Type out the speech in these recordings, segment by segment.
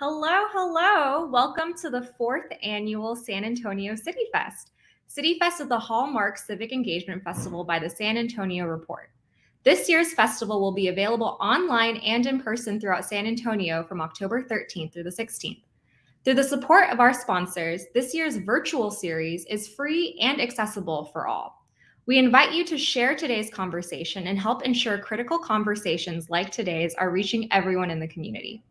Hello, hello. Welcome to the fourth annual San Antonio City Fest. City Fest is the hallmark civic engagement festival by the San Antonio Report. This year's festival will be available online and in person throughout San Antonio from October 13th through the 16th. Through the support of our sponsors, this year's virtual series is free and accessible for all. We invite you to share today's conversation and help ensure critical conversations like today's are reaching everyone in the community.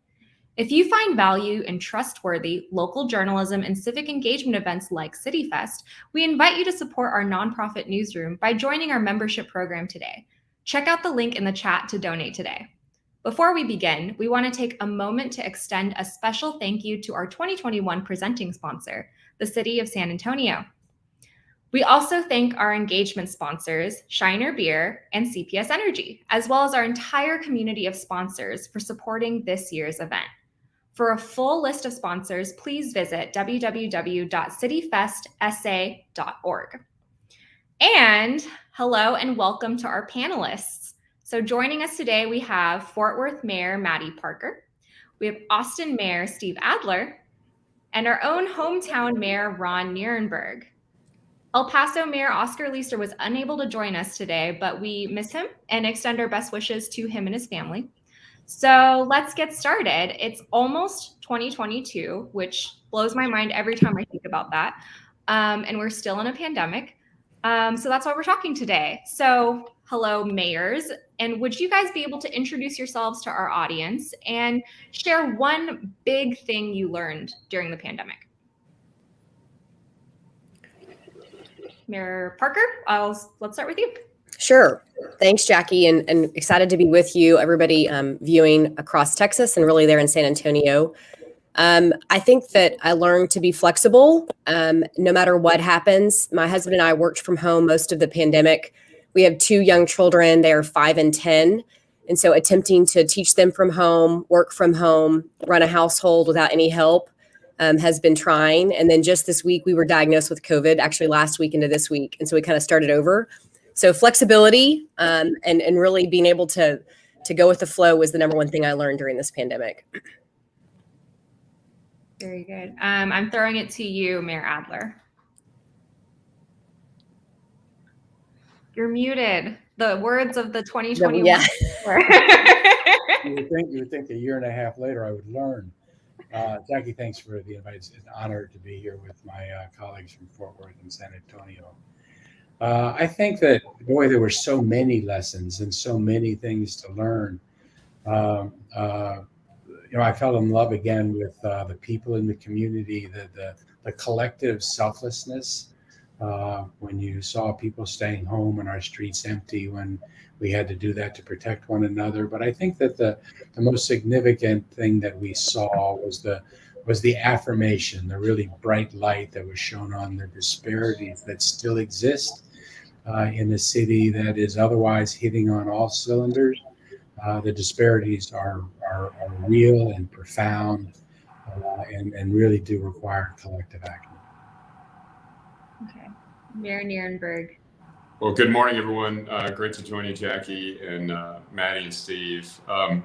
If you find value in trustworthy local journalism and civic engagement events like City Fest, we invite you to support our nonprofit newsroom by joining our membership program today. Check out the link in the chat to donate today. Before we begin, we want to take a moment to extend a special thank you to our 2021 presenting sponsor, the City of San Antonio. We also thank our engagement sponsors, Shiner Beer and CPS Energy, as well as our entire community of sponsors for supporting this year's event. For a full list of sponsors, please visit www.cityfestsa.org. And hello and welcome to our panelists. So joining us today, we have Fort Worth Mayor Mattie Parker, we have Austin Mayor Steve Adler, and our own hometown Mayor Ron Nirenberg. El Paso Mayor Oscar Leeser was unable to join us today, but we miss him and extend our best wishes to him and his family. So let's get started. It's almost 2022, which blows my mind every time I think about that. And we're still in a pandemic. So that's why we're talking today. So hello, mayors. And would you guys be able to introduce yourselves to our audience and share one big thing you learned during the pandemic? Mayor Parker, let's start with you. Sure. Thanks, Jackie, and excited to be with you, everybody viewing across Texas and really there in San Antonio. I think that I learned to be flexible no matter what happens. My husband and I worked from home most of the pandemic. We have two young children. They are 5 and 10. And so attempting to teach them from home, work from home, run a household without any help has been trying. And then just this week, we were diagnosed with COVID, actually last week into this week. And so we kind of started over. So flexibility and really being able to go with the flow was the number one thing I learned during this pandemic. Very good. I'm throwing it to you, Mayor Adler. You're muted. The words of the 2021. Yeah. You would think a year and a half later I would learn. Jackie, thanks for the invite. It's an honor to be here with my colleagues from Fort Worth and San Antonio. I think that, boy, there were so many lessons and so many things to learn. I fell in love again with the people in the community, the collective selflessness. When you saw people staying home and our streets empty when we had to do that to protect one another. But I think that the most significant thing that we saw was the affirmation, the really bright light that was shown on the disparities that still exist in a city that is otherwise hitting on all cylinders. The disparities are real and profound and really do require collective action. Okay. Mayor Nirenberg. Well, good morning, everyone. Great to join you, Jackie and Mattie and Steve. I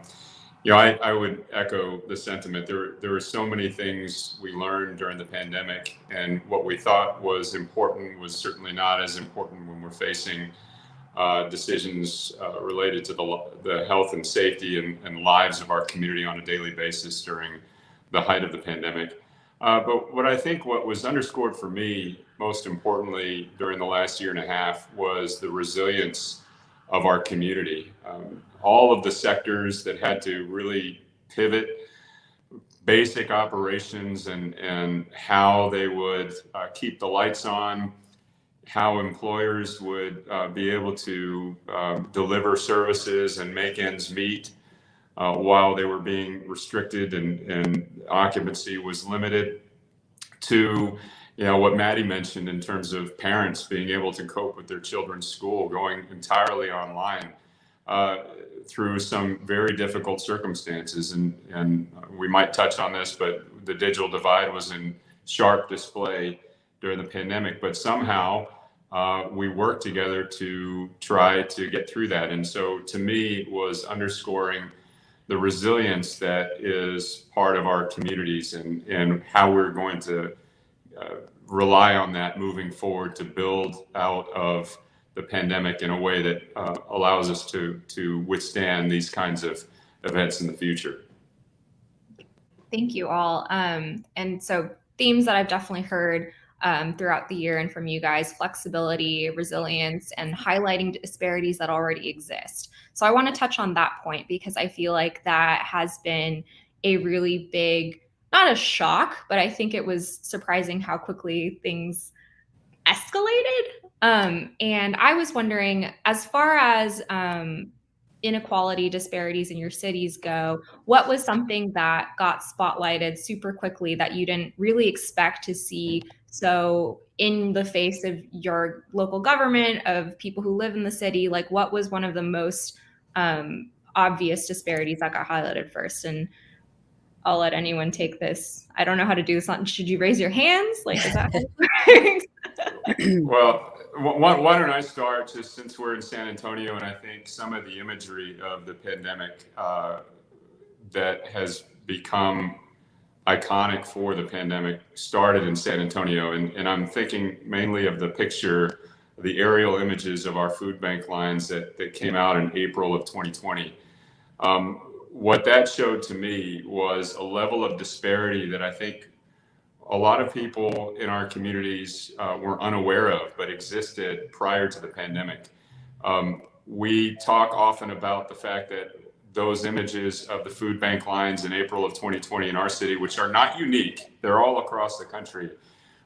would echo the sentiment. There were so many things we learned during the pandemic, and what we thought was important was certainly not as important when we're facing decisions related to the health and safety and lives of our community on a daily basis during the height of the pandemic. But what was underscored for me most importantly during the last year and a half was the resilience of our community. All of the sectors that had to really pivot basic operations and how they would keep the lights on, how employers would be able to deliver services and make ends meet while they were being restricted and occupancy was limited, to what Mattie mentioned in terms of parents being able to cope with their children's school, going entirely online through some very difficult circumstances. And we might touch on this, but the digital divide was in sharp display during the pandemic, but somehow we worked together to try to get through that. And so to me, it was underscoring the resilience that is part of our communities, and how we're going to rely on that moving forward to build out of the pandemic in a way that allows us to withstand these kinds of events in the future. Thank you all. And so themes that I've definitely heard throughout the year and from you guys: flexibility, resilience, and highlighting disparities that already exist. So I want to touch on that point because I feel like that has been a really big, not a shock, but I think it was surprising how quickly things escalated. And I was wondering, as far as inequality disparities in your cities go, what was something that got spotlighted super quickly that you didn't really expect to see? So in the face of your local government, of people who live in the city, like what was one of the most obvious disparities that got highlighted first? And I'll let anyone take this. I don't know how to do this. Should you raise your hands? Like, is that how it works? Well, why don't I start, just since we're in San Antonio, and I think some of the imagery of the pandemic that has become iconic for the pandemic started in San Antonio. And I'm thinking mainly of the picture, the aerial images of our food bank lines that came out in April of 2020. What that showed to me was a level of disparity that I think a lot of people in our communities were unaware of, but existed prior to the pandemic. We talk often about the fact that those images of the food bank lines in April of 2020 in our city, which are not unique, they're all across the country,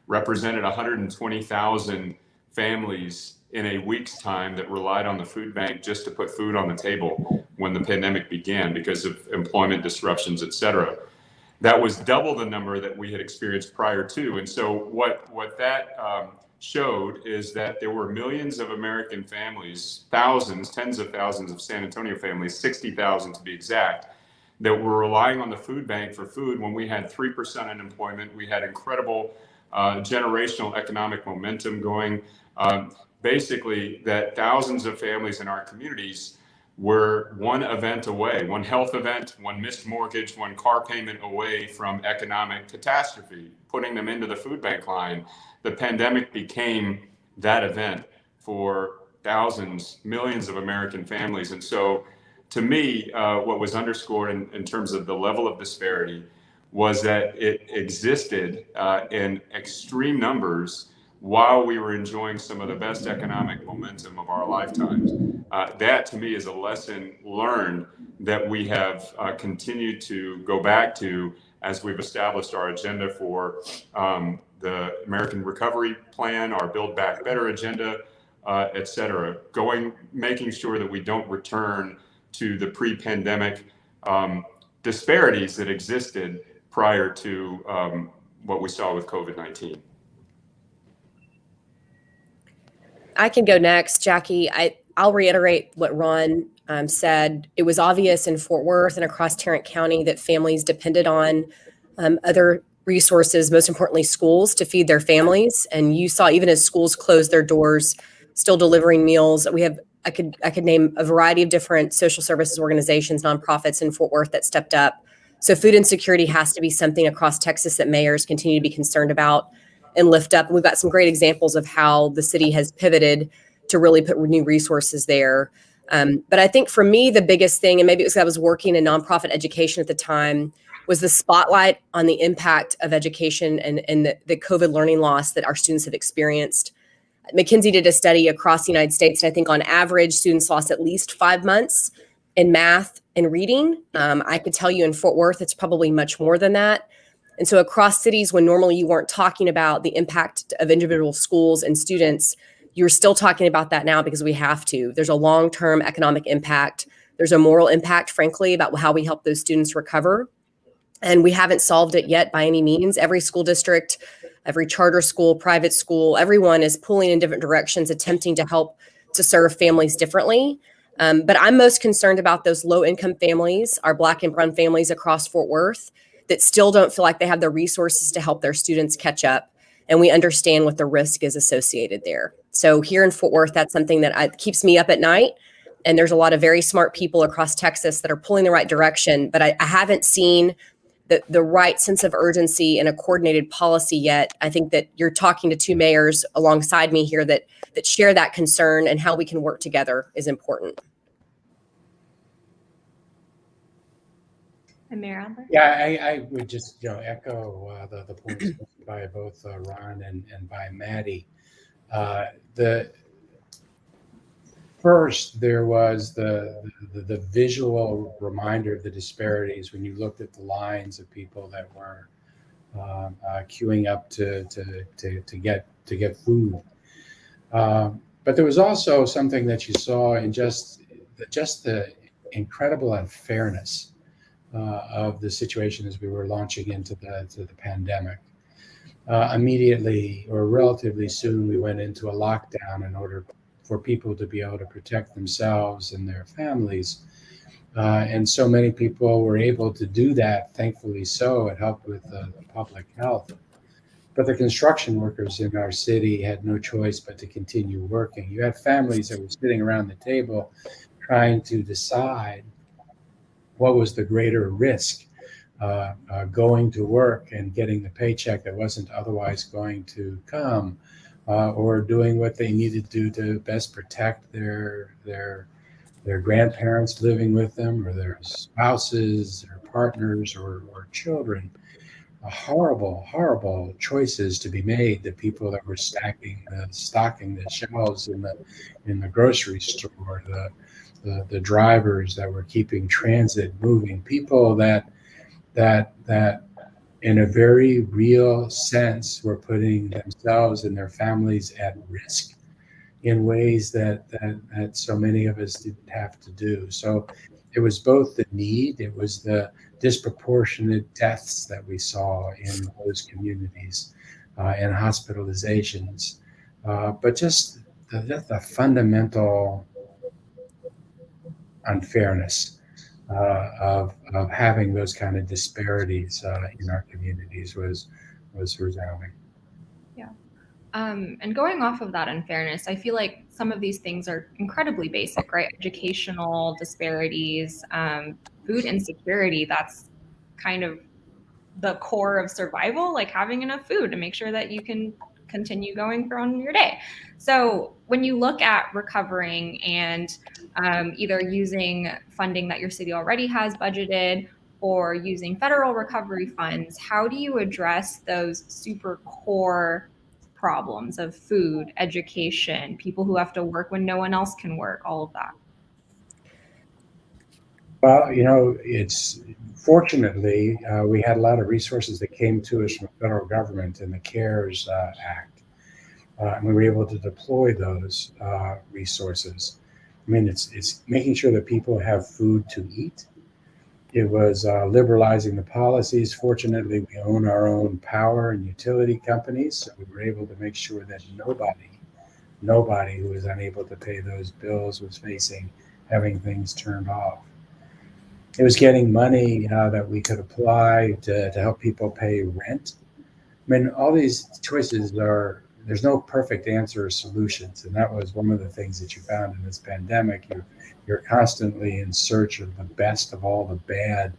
represented 120,000 families in a week's time that relied on the food bank just to put food on the table when the pandemic began because of employment disruptions, et cetera. That was double the number that we had experienced prior to. And so what that showed is that there were millions of American families, thousands, tens of thousands of San Antonio families, 60,000 to be exact, that were relying on the food bank for food when we had 3% unemployment. We had incredible generational economic momentum going. Basically, that thousands of families in our communities were one event away, one health event, one missed mortgage, one car payment away from economic catastrophe, putting them into the food bank line. The pandemic became that event for thousands, millions of American families. And so to me, what was underscored in terms of the level of disparity was that it existed in extreme numbers while we were enjoying some of the best economic momentum of our lifetimes. That to me is a lesson learned that we have continued to go back to as we've established our agenda for the American Recovery Plan, our Build Back Better agenda, et cetera, making sure that we don't return to the pre-pandemic disparities that existed prior to what we saw with COVID-19. I can go next, Jackie. I'll reiterate what Ron said. It was obvious in Fort Worth and across Tarrant County that families depended on other resources, most importantly schools, to feed their families. And you saw, even as schools closed their doors, still delivering meals. I could name a variety of different social services organizations, nonprofits in Fort Worth that stepped up. So food insecurity has to be something across Texas that mayors continue to be concerned about and lift up. We've got some great examples of how the city has pivoted to really put new resources there. But I think for me, the biggest thing, and maybe it was I was working in nonprofit education at the time, was the spotlight on the impact of education and the COVID learning loss that our students have experienced. McKinsey did a study across the United States, and I think on average, students lost at least 5 months in math and reading. I could tell you in Fort Worth, it's probably much more than that. And so across cities, when normally you weren't talking about the impact of individual schools and students, you're still talking about that now because we have to. There's a long-term economic impact. There's a moral impact, frankly, about how we help those students recover. And we haven't solved it yet by any means. Every school district, every charter school, private school, everyone is pulling in different directions, attempting to help to serve families differently. But I'm most concerned about those low-income families, our Black and brown families across Fort Worth, that still don't feel like they have the resources to help their students catch up. And we understand what the risk is associated there. So here in Fort Worth, that's something that keeps me up at night. And there's a lot of very smart people across Texas that are pulling the right direction, but I haven't seen the right sense of urgency and a coordinated policy yet. I think that you're talking to two mayors alongside me here that share that concern, and how we can work together is important. And Mayor Adler? Yeah, I would just echo the points made by both Ron and by Mattie. The first, there was the visual reminder of the disparities when you looked at the lines of people that were queuing up to get food. But there was also something that you saw in just the incredible unfairness of the situation as we were launching into the pandemic. Immediately or relatively soon, we went into a lockdown in order for people to be able to protect themselves and their families. And so many people were able to do that, thankfully so. It helped with the public health. But the construction workers in our city had no choice but to continue working. You had families that were sitting around the table trying to decide what was the greater risk, going to work and getting the paycheck that wasn't otherwise going to come, or doing what they needed to do to best protect their grandparents living with them, or their spouses, or partners, or children. Horrible choices to be made. The people that were stocking the shelves in the grocery store, the drivers that were keeping transit moving, people that in a very real sense were putting themselves and their families at risk in ways that so many of us didn't have to do. So it was both the need, it was the disproportionate deaths that we saw in those communities, and hospitalizations, but just the fundamental unfairness of having those kind of disparities in our communities was resounding. And going off of that unfairness, I feel like some of these things are incredibly basic, right? Educational disparities, food insecurity, that's kind of the core of survival, like having enough food to make sure that you can continue going on your day. So when you look at recovering and either using funding that your city already has budgeted or using federal recovery funds, how do you address those super core problems of food, education, people who have to work when no one else can work, all of that? Well, it's fortunately we had a lot of resources that came to us from the federal government in the CARES Act, and we were able to deploy those resources. I mean, it's making sure that people have food to eat. It was liberalizing the policies. Fortunately, we own our own power and utility companies, so we were able to make sure that nobody who was unable to pay those bills was facing having things turned off. It was getting money that we could apply to help people pay rent. I mean, all these choices there's no perfect answer or solutions. And that was one of the things that you found in this pandemic. You're constantly in search of the best of all the bad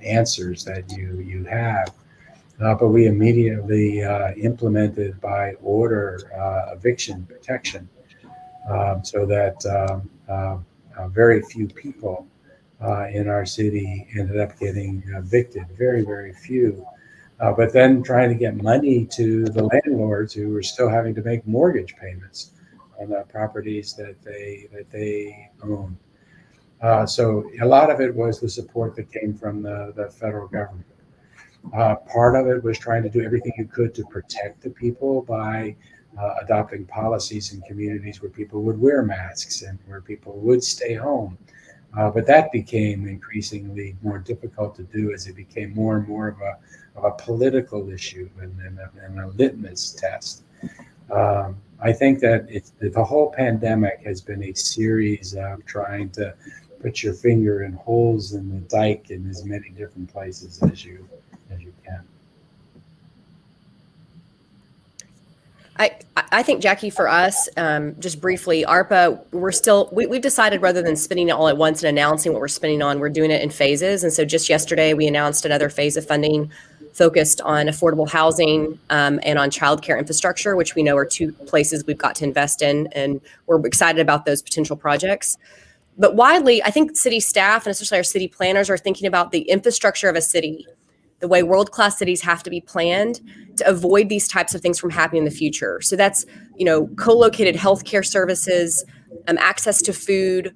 answers that you have. But we immediately implemented by order eviction protection, so that very few people in our city ended up getting evicted, very, very few. But then trying to get money to the landlords who were still having to make mortgage payments on the properties that they own. So a lot of it was the support that came from the federal government. Part of it was trying to do everything you could to protect the people by adopting policies in communities where people would wear masks and where people would stay home. But that became increasingly more difficult to do as it became more and more of a political issue and a litmus test. I think that the whole pandemic has been a series of trying to put your finger in holes in the dike in as many different places as you can. I think, Jackie, for us, just briefly, ARPA, we've decided rather than spending it all at once and announcing what we're spending on, we're doing it in phases. And so just yesterday, we announced another phase of funding focused on affordable housing and on childcare infrastructure, which we know are two places we've got to invest in. And we're excited about those potential projects. But widely, I think city staff and especially our city planners are thinking about the infrastructure of a city, the way world-class cities have to be planned to avoid these types of things from happening in the future. So that's, co-located healthcare services, access to food,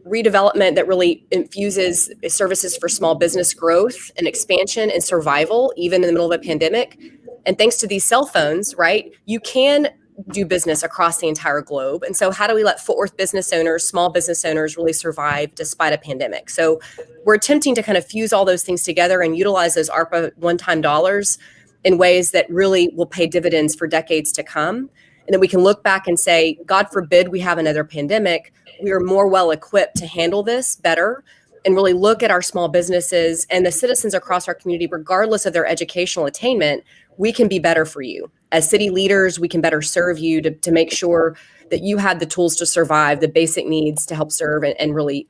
redevelopment that really infuses services for small business growth and expansion and survival, even in the middle of a pandemic. And thanks to these cell phones, right, you can do business across the entire globe. And so how do we let Fort Worth business owners, small business owners really survive despite a pandemic? So we're attempting to kind of fuse all those things together and utilize those ARPA one-time dollars in ways that really will pay dividends for decades to come. And then we can look back and say, God forbid we have another pandemic, we are more well equipped to handle this better and really look at our small businesses and the citizens across our community, regardless of their educational attainment. We can be better for you. As city leaders, we can better serve you to make sure that you have the tools to survive, the basic needs to help serve and really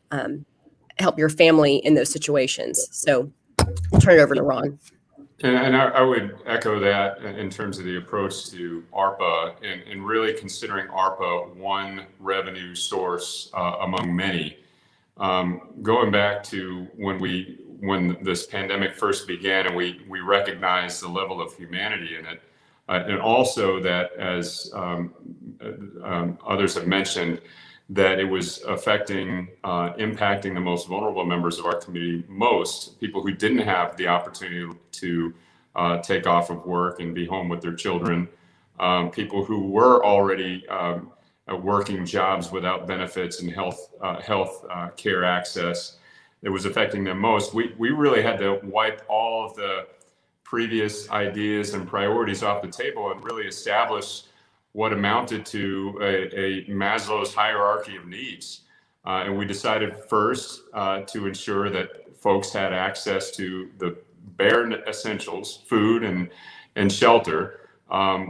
help your family in those situations. So I'll turn it over to Ron. And I would echo that in terms of the approach to ARPA and really considering ARPA one revenue source among many. Going back to when this pandemic first began and we recognized the level of humanity in it, and also that as others have mentioned, that it was impacting the most vulnerable members of our community most, people who didn't have the opportunity to take off of work and be home with their children, people who were already working jobs without benefits and health care access. It was affecting them most. We really had to wipe all of the previous ideas and priorities off the table and really establish what amounted to a Maslow's hierarchy of needs. And we decided first to ensure that folks had access to the bare essentials, food and shelter.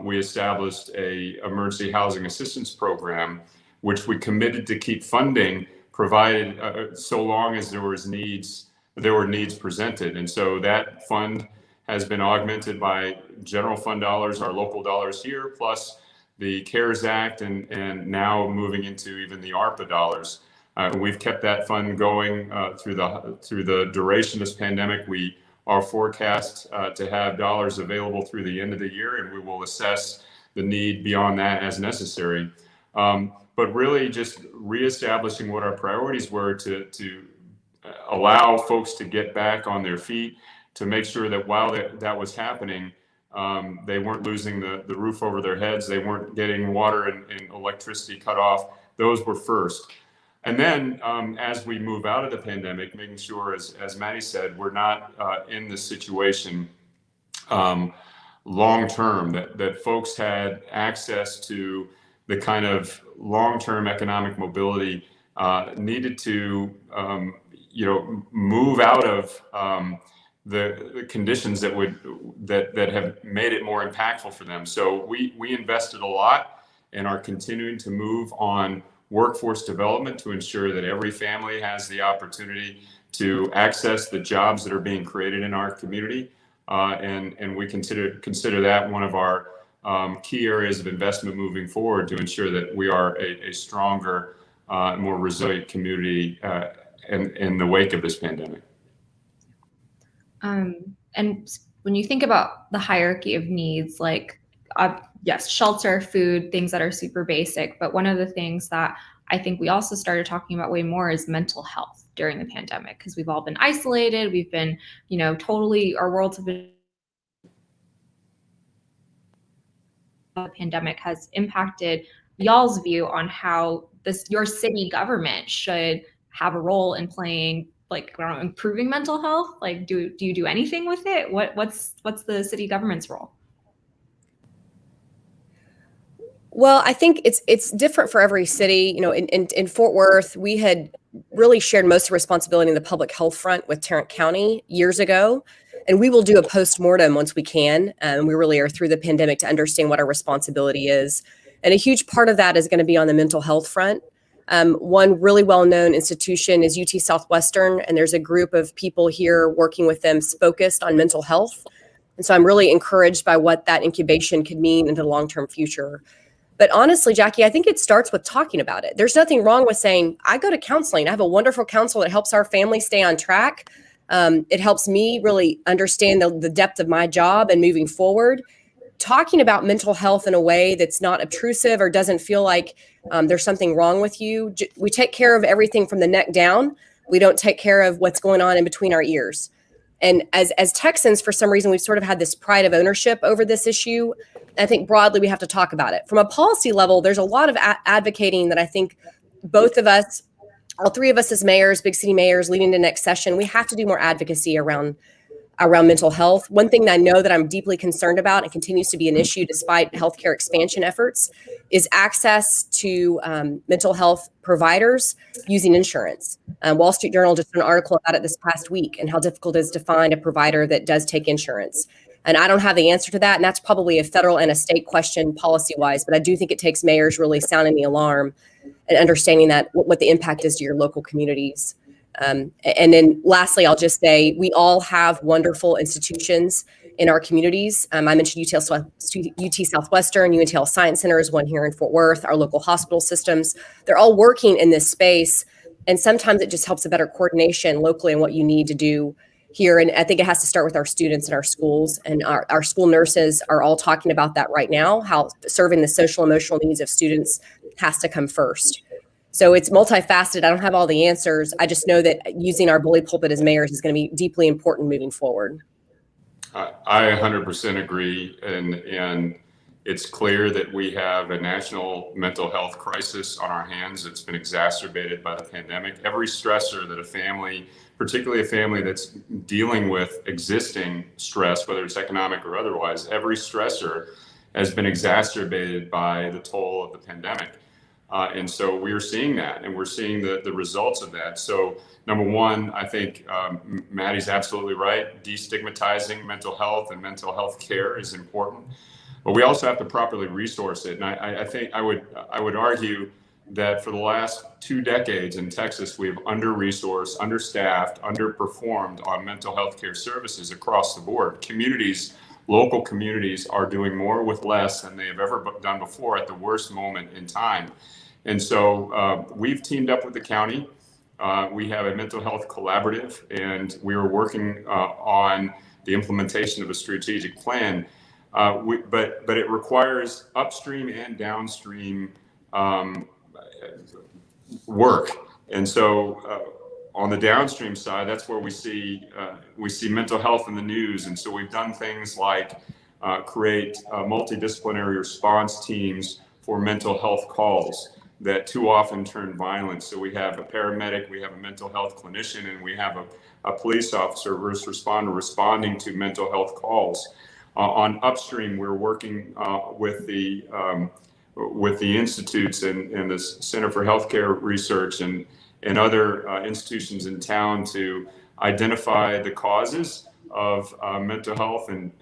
We established a emergency housing assistance program, which we committed to keep funding, provided so long as there were needs presented. And so that fund has been augmented by general fund dollars, our local dollars here, plus the CARES Act, and now moving into even the ARPA dollars. We've kept that fund going through the duration of this pandemic. We are forecast to have dollars available through the end of the year, and we will assess the need beyond that as necessary. But really just reestablishing what our priorities were to allow folks to get back on their feet, to make sure that while that was happening, they weren't losing the roof over their heads, they weren't getting water and electricity cut off. Those were first. And then as we move out of the pandemic, making sure, as Mattie said, we're not in this situation long-term, that folks had access to the kind of long-term economic mobility needed to, move out of the conditions that have made it more impactful for them. So we invested a lot and are continuing to move on workforce development to ensure that every family has the opportunity to access the jobs that are being created in our community. And we consider that one of our key areas of investment moving forward to ensure that we are a stronger, more resilient community in the wake of this pandemic. And when you think about the hierarchy of needs, like, yes, shelter, food, things that are super basic. But one of the things that I think we also started talking about way more is mental health during the pandemic, because we've all been isolated. We've been, our worlds have been. The pandemic has impacted y'all's view on how your city government should have a role in playing, improving mental health. Like, do you do anything with it? What's the city government's role? Well, I think it's different for every city. In Fort Worth, we had really shared most of the responsibility in the public health front with Tarrant County years ago. And we will do a post-mortem once we can. We really are through the pandemic to understand what our responsibility is. And a huge part of that is going to be on the mental health front. One really well-known institution is UT Southwestern, and there's a group of people here working with them focused on mental health. And so I'm really encouraged by what that incubation could mean into the long-term future. But honestly, Jackie, I think it starts with talking about it. There's nothing wrong with saying, I go to counseling. I have a wonderful counselor that helps our family stay on track. It helps me really understand the depth of my job and moving forward. Talking about mental health in a way that's not obtrusive or doesn't feel like there's something wrong with you. We take care of everything from the neck down. We don't take care of what's going on in between our ears. And as Texans, for some reason, we've sort of had this pride of ownership over this issue. I think broadly, we have to talk about it. From a policy level, there's a lot of advocating that I think both of us, all three of us as mayors, big city mayors, leading to next session, we have to do more advocacy around mental health. One thing that I know that I'm deeply concerned about and continues to be an issue despite healthcare expansion efforts is access to mental health providers using insurance. Wall Street Journal just did an article about it this past week and how difficult it is to find a provider that does take insurance. And I don't have the answer to that. And that's probably a federal and a state question policy-wise. But I do think it takes mayors really sounding the alarm and understanding that what the impact is to your local communities. And then lastly, I'll just say we all have wonderful institutions in our communities. I mentioned UT Southwestern, UNT Health Science Center is one here in Fort Worth, our local hospital systems. They're all working in this space. And sometimes it just helps a better coordination locally on what you need to do here. And I think it has to start with our students and our schools. And our school nurses are all talking about that right now, how serving the social emotional needs of students has to come first. So it's multifaceted. I don't have all the answers. I just know that using our bully pulpit as mayors is going to be deeply important moving forward. I 100% agree. And it's clear that we have a national mental health crisis on our hands. It's been exacerbated by the pandemic. Every stressor that a family, particularly a family that's dealing with existing stress, whether it's economic or otherwise, every stressor has been exacerbated by the toll of the pandemic. And so we're seeing that, and we're seeing the results of that. So number one, I think Mattie's absolutely right. Destigmatizing mental health and mental health care is important, but we also have to properly resource it. And I think I would argue that for the last 2 decades in Texas, we've under-resourced, understaffed, underperformed on mental health care services across the board. Local communities are doing more with less than they have ever done before at the worst moment in time. And so we've teamed up with the county. We have a mental health collaborative, and we are working on the implementation of a strategic plan. But it requires upstream and downstream work. And so on the downstream side, that's where we see mental health in the news. And so we've done things like create multidisciplinary response teams for mental health calls that too often turn violent. So we have a paramedic, we have a mental health clinician, and we have a police officer, first responder, responding to mental health calls. On upstream, we're working with the institutes and the Center for Healthcare Research and other institutions in town to identify the causes of mental health and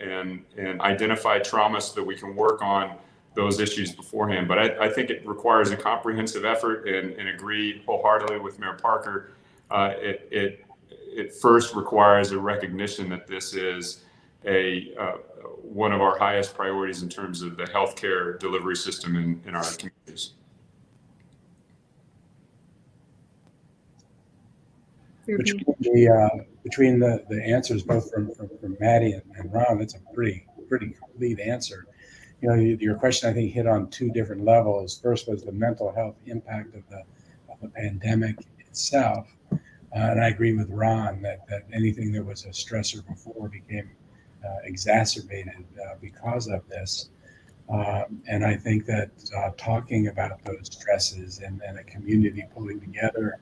identify trauma so that we can work on those issues beforehand. But I think it requires a comprehensive effort, and agree wholeheartedly with Mayor Parker. It first requires a recognition that this is one of our highest priorities in terms of the healthcare delivery system in our communities. Between the answers, both from Mattie and Ron, that's a pretty complete answer. You know, your question, I think, hit on 2 different levels. First was the mental health impact of the pandemic itself. And I agree with Ron that anything that was a stressor before became exacerbated because of this. And I think that talking about those stresses and a community pulling together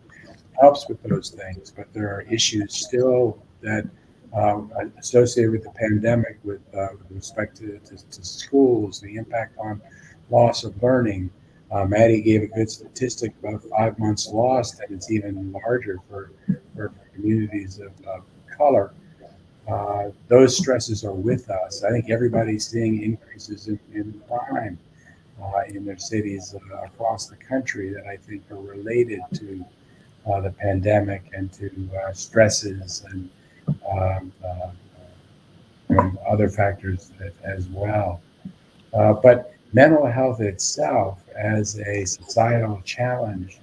helps with those things. But there are issues still that associated with the pandemic with respect to schools, the impact on loss of learning. Mattie gave a good statistic about 5 months lost, and it's even larger for communities of color. those stresses are with us. I think everybody's seeing increases in crime in their cities across the country that I think are related to the pandemic and to stresses um, uh, and other factors as well. But mental health itself as a societal challenge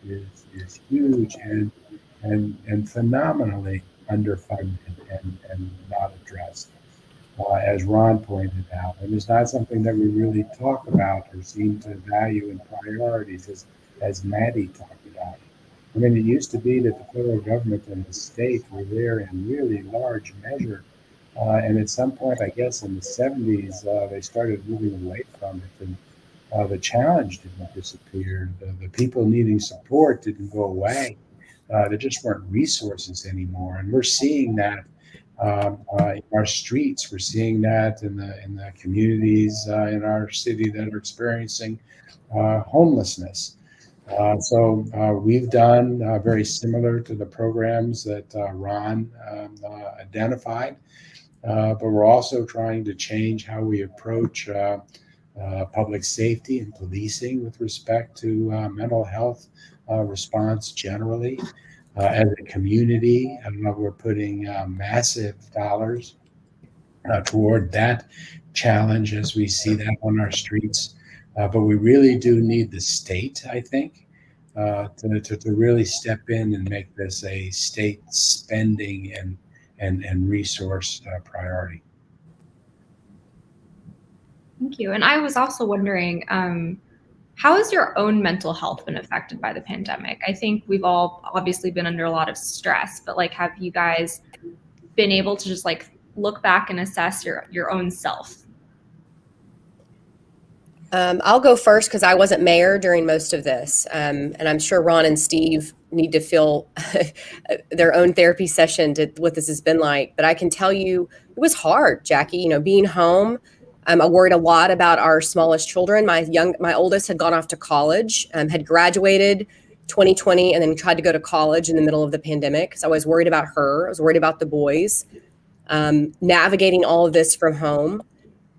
is huge and phenomenally underfunded and not addressed, as Ron pointed out. And it's not something that we really talk about or seem to value in priorities, as Mattie talked about. I mean, it used to be that the federal government and the state were there in really large measure. And at some point, I guess in the 70s, they started moving away from it. And the challenge didn't disappear. The people needing support didn't go away. There just weren't resources anymore. And we're seeing that in our streets. We're seeing that in the communities in our city that are experiencing homelessness. So we've done very similar to the programs that Ron identified, but we're also trying to change how we approach public safety and policing with respect to mental health response generally. As a community, we're putting massive dollars toward that challenge as we see that on our streets. But we really do need the state, I think, to really step in and make this a state spending and resource priority. Thank you. And I was also wondering, how has your own mental health been affected by the pandemic? I think we've all obviously been under a lot of stress, but like, have you guys been able to just like look back and assess your own self? I'll go first because I wasn't mayor during most of this. And I'm sure Ron and Steve need to feel their own therapy session to what this has been like. But I can tell you it was hard, Jackie, being home. I worried a lot about our smallest children. My oldest had gone off to college, had graduated 2020 and then tried to go to college in the middle of the pandemic. So I was worried about her. I was worried about the boys, navigating all of this from home.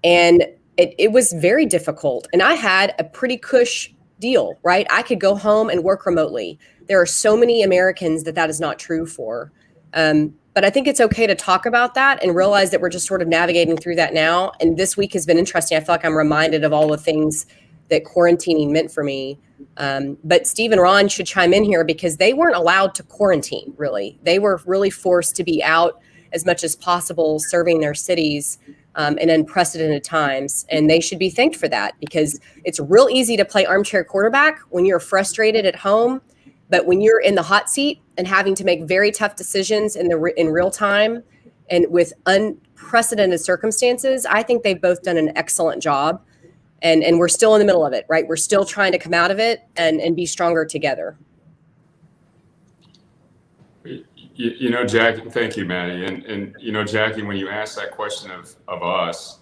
And it was very difficult. And I had a pretty cush deal, right? I could go home and work remotely. There are so many Americans that is not true for. But I think it's okay to talk about that and realize that we're just sort of navigating through that now. And this week has been interesting. I feel like I'm reminded of all the things that quarantining meant for me. But Steve and Ron should chime in here because they weren't allowed to quarantine, really. They were really forced to be out as much as possible, serving their cities in unprecedented times. And they should be thanked for that because it's real easy to play armchair quarterback when you're frustrated at home. But when you're in the hot seat and having to make very tough decisions in real time and with unprecedented circumstances, I think they've both done an excellent job. And we're still in the middle of it, right? We're still trying to come out of it and be stronger together. Jackie, thank you, Mattie. And Jackie, when you ask that question of us,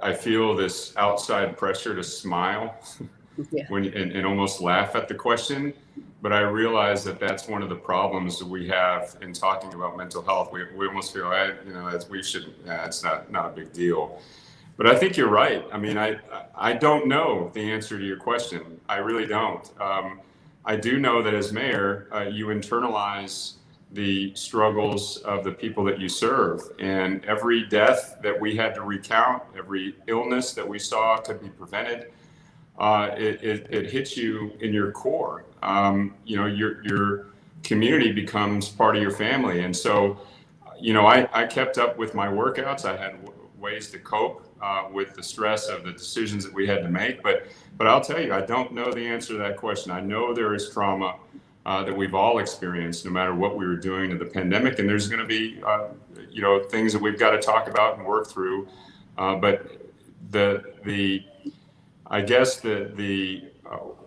I feel this outside pressure to smile and almost laugh at the question. But I realize that that's one of the problems that we have in talking about mental health. We almost feel, we should, it's not a big deal. But I think you're right. I mean, I don't know the answer to your question. I really don't. I do know that as mayor, you internalize the struggles of the people that you serve. And every death that we had to recount, every illness that we saw could be prevented, it hits you in your core. Your community becomes part of your family. And so, I kept up with my workouts. I had ways to cope with the stress of the decisions that we had to make. But I'll tell you, I don't know the answer to that question. I know there is trauma that we've all experienced, no matter what we were doing in the pandemic. And there's going to be, things that we've got to talk about and work through. But I guess the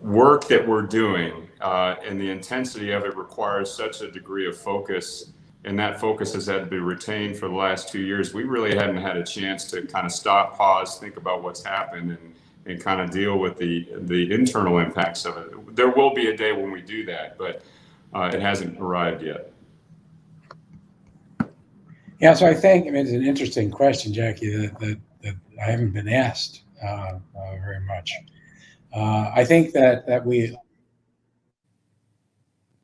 work that we're doing and the intensity of it requires such a degree of focus. And that focus has had to be retained for the last 2 years. We really hadn't had a chance to kind of stop, pause, think about what's happened and kind of deal with the internal impacts of it. There will be a day when we do that, but it hasn't arrived yet. Yeah, so I think, I mean, it's an interesting question, Jackie, that I haven't been asked very much. I think that we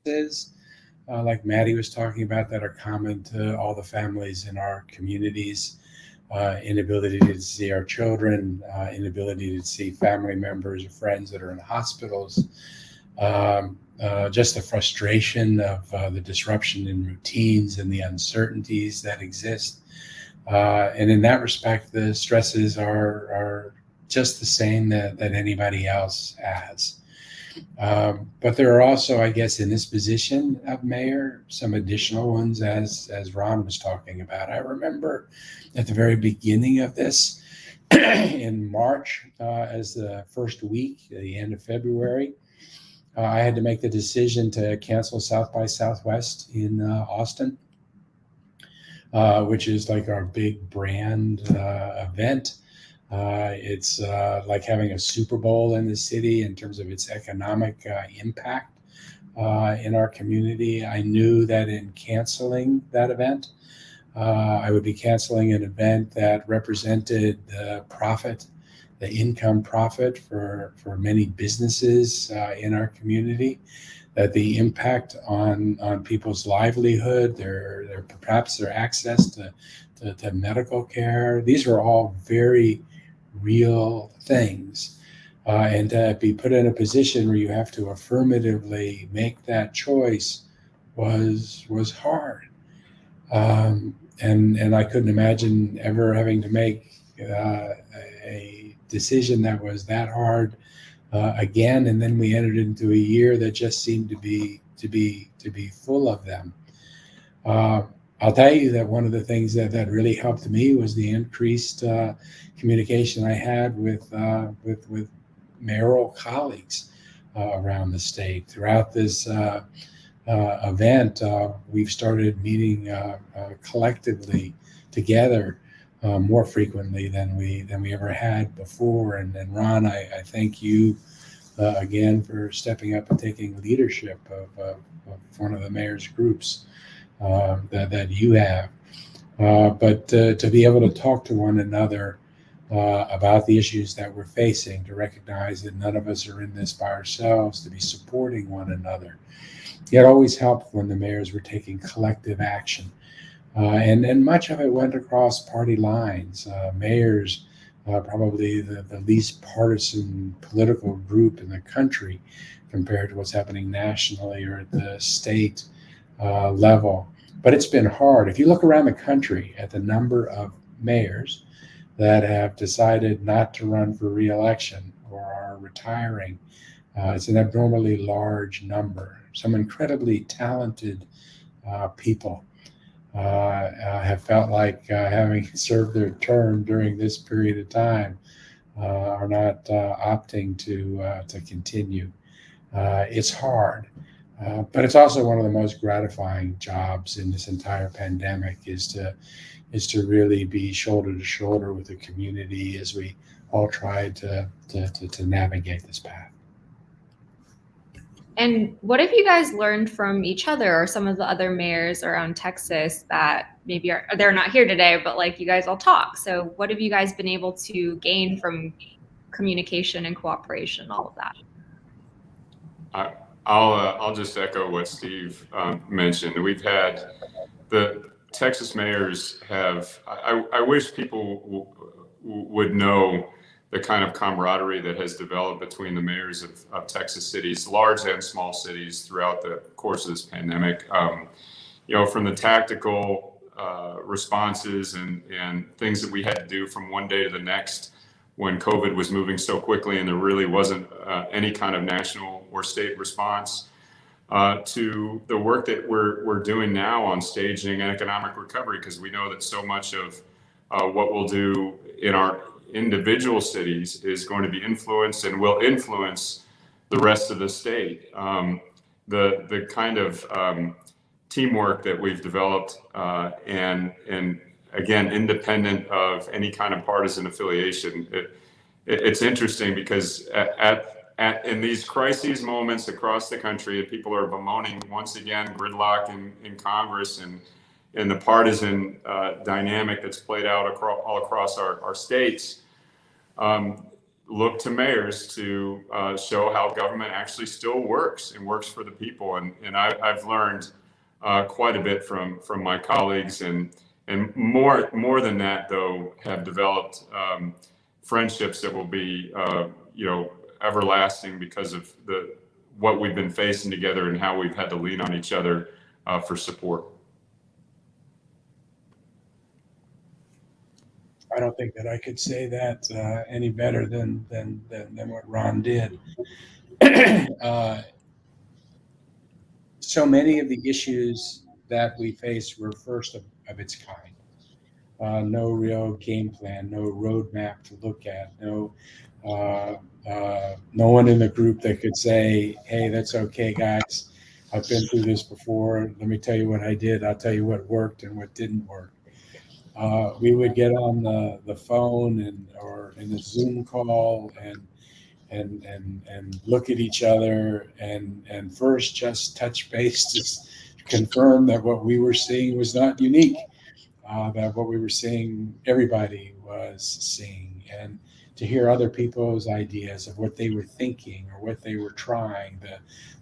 is like Mattie was talking about, that are common to all the families in our communities. Inability to see our children, inability to see family members or friends that are in hospitals, just the frustration of the disruption in routines and the uncertainties that exist. And in that respect, the stresses are just the same that anybody else has. But there are also, I guess, in this position of mayor, some additional ones, as Ron was talking about. I remember at the very beginning of this, in March, as the first week, the end of February, I had to make the decision to cancel South by Southwest in Austin, which is like our big brand event. It's like having a Super Bowl in the city in terms of its economic impact in our community. I knew that in canceling that event, I would be canceling an event that represented the profit, the income profit for many businesses in our community, that the impact on people's livelihood, their perhaps their access to medical care. These are all very real things. And to be put in a position where you have to affirmatively make that choice was hard. And I couldn't imagine ever having to make a decision that was that hard again. And then we entered into a year that just seemed to be full of them. I'll tell you that one of the things that really helped me was the increased communication I had with mayoral colleagues around the state. Throughout this event, we've started meeting collectively together more frequently than we ever had before. And Ron, I thank you again for stepping up and taking leadership of one of the mayor's groups that you have. But to be able to talk to one another about the issues that we're facing, to recognize that none of us are in this by ourselves, to be supporting one another. It always helped when the mayors were taking collective action. And much of it went across party lines. Mayors, probably the least partisan political group in the country compared to what's happening nationally or at the state level. But it's been hard. If you look around the country at the number of mayors that have decided not to run for re-election or are retiring, it's an abnormally large number. Some incredibly talented people have felt like having served their term during this period of time are not opting to continue. It's hard, but it's also one of the most gratifying jobs in this entire pandemic is to really be shoulder to shoulder with the community as we all try to navigate this path. And what have you guys learned from each other or some of the other mayors around Texas that maybe they're not here today, but like you guys all talk? So what have you guys been able to gain from communication and cooperation, all of that? I'll just echo what Steve mentioned. We've had the Texas mayors have. I wish people would know the kind of camaraderie that has developed between the mayors of Texas cities, large and small cities, throughout the course of this pandemic. From the tactical responses and things that we had to do from one day to the next when COVID was moving so quickly and there really wasn't any kind of national or state response, to the work that we're doing now on staging economic recovery, because we know that so much of what we'll do in our individual cities is going to be influenced and will influence the rest of the state. The kind of teamwork that we've developed and again, independent of any kind of partisan affiliation. It's interesting because in these crises moments across the country, people are bemoaning once again gridlock in Congress and the partisan dynamic that's played out all across our states, look to mayors to show how government actually still works and works for the people. And I've learned quite a bit from my colleagues, and more than that, though, have developed friendships that will be everlasting because of what we've been facing together and how we've had to lean on each other for support. I don't think that I could say that any better than what Ron did. So many of the issues that we faced were first of its kind. No real game plan, no roadmap to look at, no one in the group that could say, hey, that's okay, guys. I've been through this before. Let me tell you what I did. I'll tell you what worked and what didn't work. We would get on the phone or in a Zoom call and look at each other and first just touch base to confirm that what we were seeing was not unique, that what we were seeing, everybody was seeing, and to hear other people's ideas of what they were thinking or what they were trying,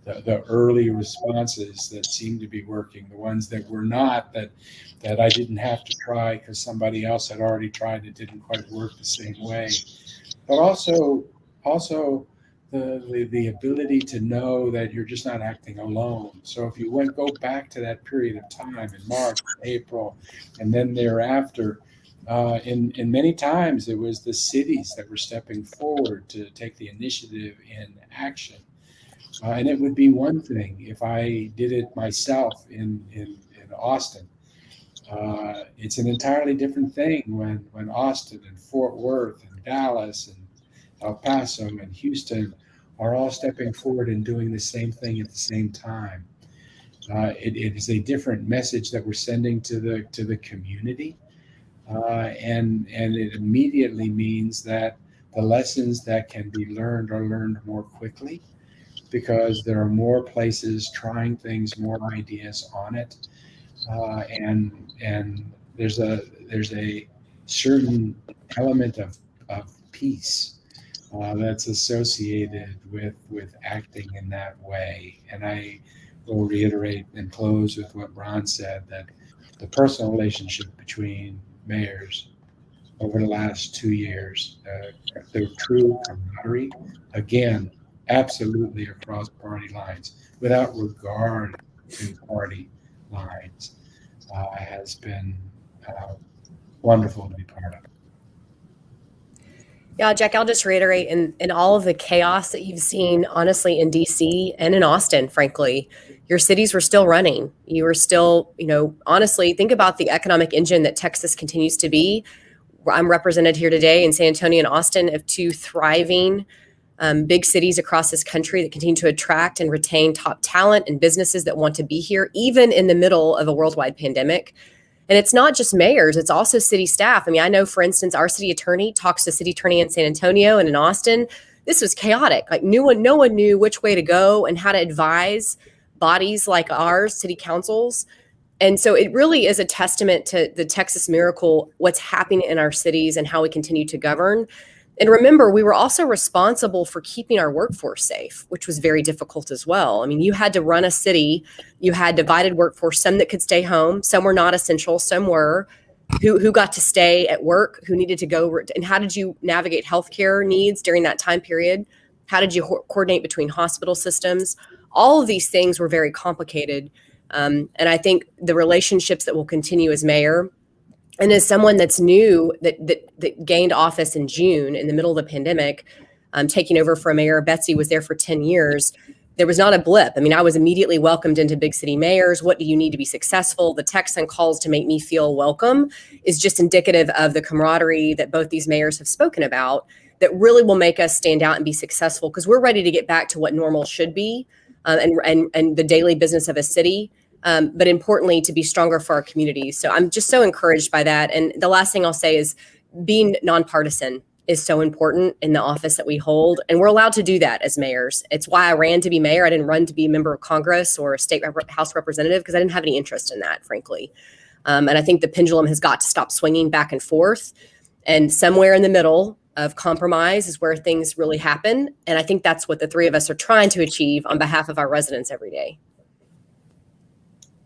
the early responses that seemed to be working, the ones that were not, that I didn't have to try because somebody else had already tried, it didn't quite work the same way. But also the ability to know that you're just not acting alone. So if you go back to that period of time in March, April, and then thereafter, in many times it was the cities that were stepping forward to take the initiative in action. And it would be one thing if I did it myself in Austin. It's an entirely different thing when Austin and Fort Worth and Dallas and El Paso and Houston are all stepping forward and doing the same thing at the same time. It is a different message that we're sending to the community, and it immediately means that the lessons that can be learned are learned more quickly because there are more places trying things, more ideas on it, and there's a certain element of peace that's associated with acting in that way. And I will reiterate and close with what Ron said, that the personal relationship between mayors over the last 2 years, the true camaraderie, again, absolutely across party lines, without regard to party lines, has been wonderful to be part of. Yeah, Jack, I'll just reiterate in all of the chaos that you've seen, honestly, in DC and in Austin, frankly, your cities were still running. You were still, honestly, think about the economic engine that Texas continues to be. I'm represented here today in San Antonio and Austin of two thriving big cities across this country that continue to attract and retain top talent and businesses that want to be here, even in the middle of a worldwide pandemic. And it's not just mayors, it's also city staff. I mean, I know, for instance, our city attorney talks to city attorney in San Antonio and in Austin. This was chaotic. Like no one knew which way to go and how to advise bodies like ours, city councils. And so it really is a testament to the Texas miracle, what's happening in our cities and how we continue to govern. And remember, we were also responsible for keeping our workforce safe, which was very difficult as well. I mean, you had to run a city, you had divided workforce, some that could stay home, some were not essential, some were, who got to stay at work, who needed to go, and how did you navigate healthcare needs during that time period? How did you coordinate between hospital systems? All of these things were very complicated. And I think the relationships that will continue as mayor, and as someone that's new, that gained office in June in the middle of the pandemic, taking over for a mayor, Betsy was there for 10 years. There was not a blip. I mean, I was immediately welcomed into big city mayors. What do you need to be successful? The texts and calls to make me feel welcome is just indicative of the camaraderie that both these mayors have spoken about that really will make us stand out and be successful, because we're ready to get back to what normal should be and the daily business of a city. But importantly, to be stronger for our communities. So I'm just so encouraged by that. And the last thing I'll say is being nonpartisan is so important in the office that we hold. And we're allowed to do that as mayors. It's why I ran to be mayor. I didn't run to be a member of Congress or a state House representative because I didn't have any interest in that, frankly. And I think the pendulum has got to stop swinging back and forth. And somewhere in the middle of compromise is where things really happen. And I think that's what the three of us are trying to achieve on behalf of our residents every day.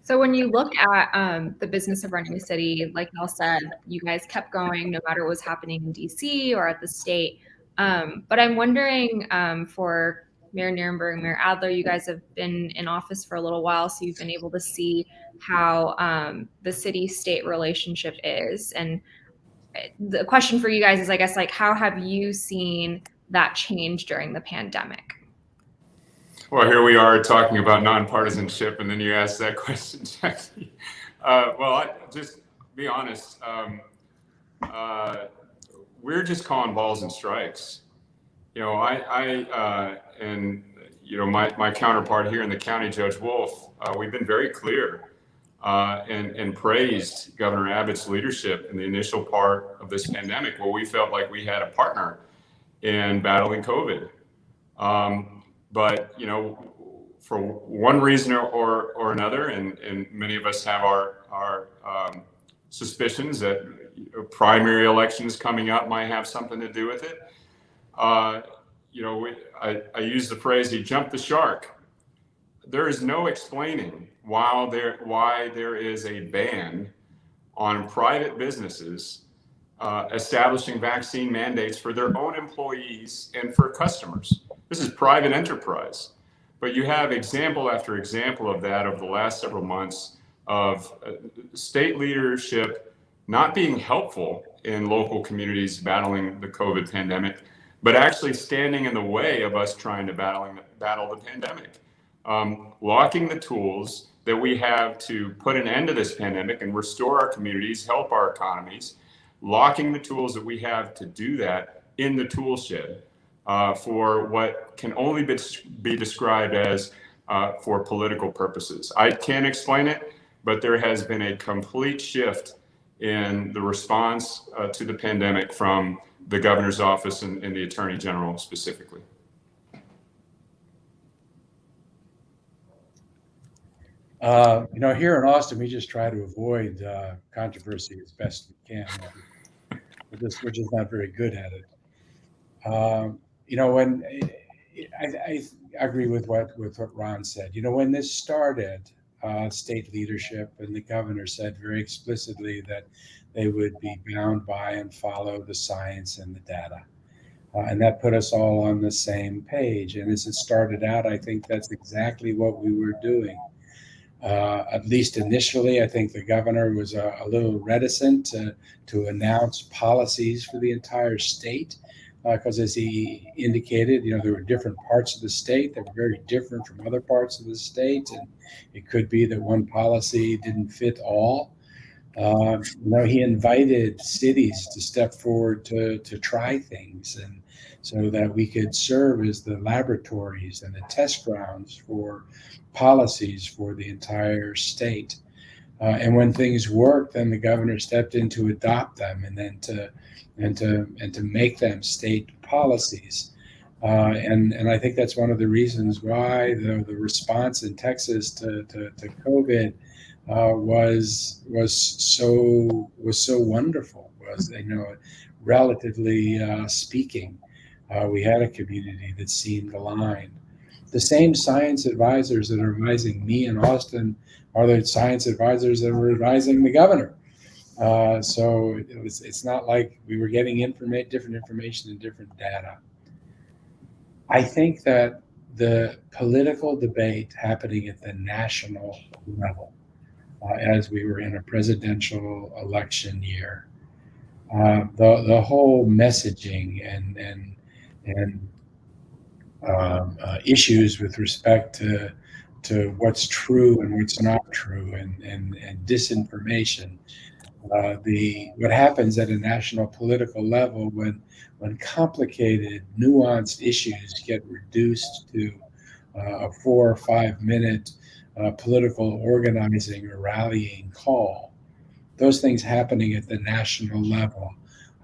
So when you look at the business of running a city, like Mel said, you guys kept going no matter what was happening in DC or at the state. But I'm wondering for Mayor Nirenberg, Mayor Adler, you guys have been in office for a little while, so you've been able to see how the city-state relationship is. And the question for you guys is, I guess, like, how have you seen that change during the pandemic? Well, here we are talking about nonpartisanship, and then you ask that question, Jackie. Well, just be honest. We're just calling balls and strikes. You know, and you know, my counterpart here in the county, Judge Wolf, we've been very clear and praised Governor Abbott's leadership in the initial part of this pandemic, where we felt like we had a partner in battling COVID. But, you know, for one reason or another, and many of us have our suspicions that primary elections coming up might have something to do with it. You know, I use the phrase, he jumped the shark. There is no explaining why there is a ban on private businesses establishing vaccine mandates for their own employees and for customers. This is private enterprise. But you have example after example of that over the last several months of state leadership not being helpful in local communities battling the COVID pandemic, but actually standing in the way of us trying to battle the pandemic. Locking the tools that we have to put an end to this pandemic and restore our communities, help our economies, locking the tools that we have to do that in the tool shed for what can only be described as for political purposes. I can't explain it, but there has been a complete shift in the response to the pandemic from the governor's office and the attorney general specifically. You know, here in Austin, we just try to avoid controversy as best we can. We're just not very good at it. You know, when I agree with what Ron said. You know, when this started, state leadership and the governor said very explicitly that they would be bound by and follow the science and the data. And that put us all on the same page. And as it started out, I think that's exactly what we were doing. At least initially, I think the governor was a little reticent to announce policies for the entire state because, as he indicated, you know, there were different parts of the state that were very different from other parts of the state, and it could be that one policy didn't fit all. You know, he invited cities to step forward to try things, and so that we could serve as the laboratories and the test grounds for policies for the entire state. And when things worked, then the governor stepped in to adopt them and then to make them state policies. And I think that's one of the reasons why the response in Texas to COVID was so wonderful. Was, you know, relatively speaking, we had a community that seemed aligned. The same science advisors that are advising me in Austin are the science advisors that were advising the governor. So it's not like we were getting different information and different data. I think that the political debate happening at the national level, as we were in a presidential election year, the whole messaging and issues with respect to what's true and what's not true and disinformation. What happens at a national political level when complicated, nuanced issues get reduced to a 4 or 5 minute political organizing or rallying call. Those things happening at the national level,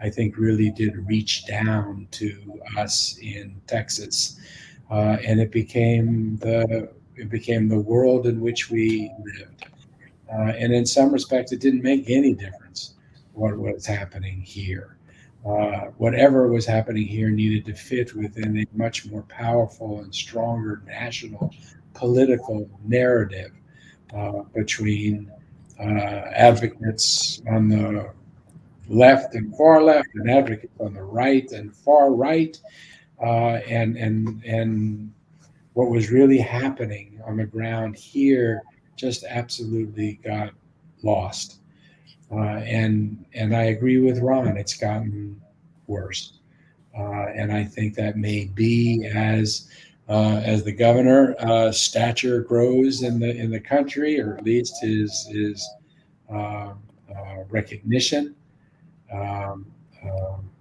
I think, really did reach down to us in Texas, and it became the world in which we lived. And in some respects, it didn't make any difference what was happening here. Whatever was happening here needed to fit within a much more powerful and stronger national political narrative between advocates on the left and advocates on the right and far right, and what was really happening on the ground here just absolutely got lost. And I agree with Ron. It's gotten worse, and I think that may be as the governor stature grows in the country, or at least his recognition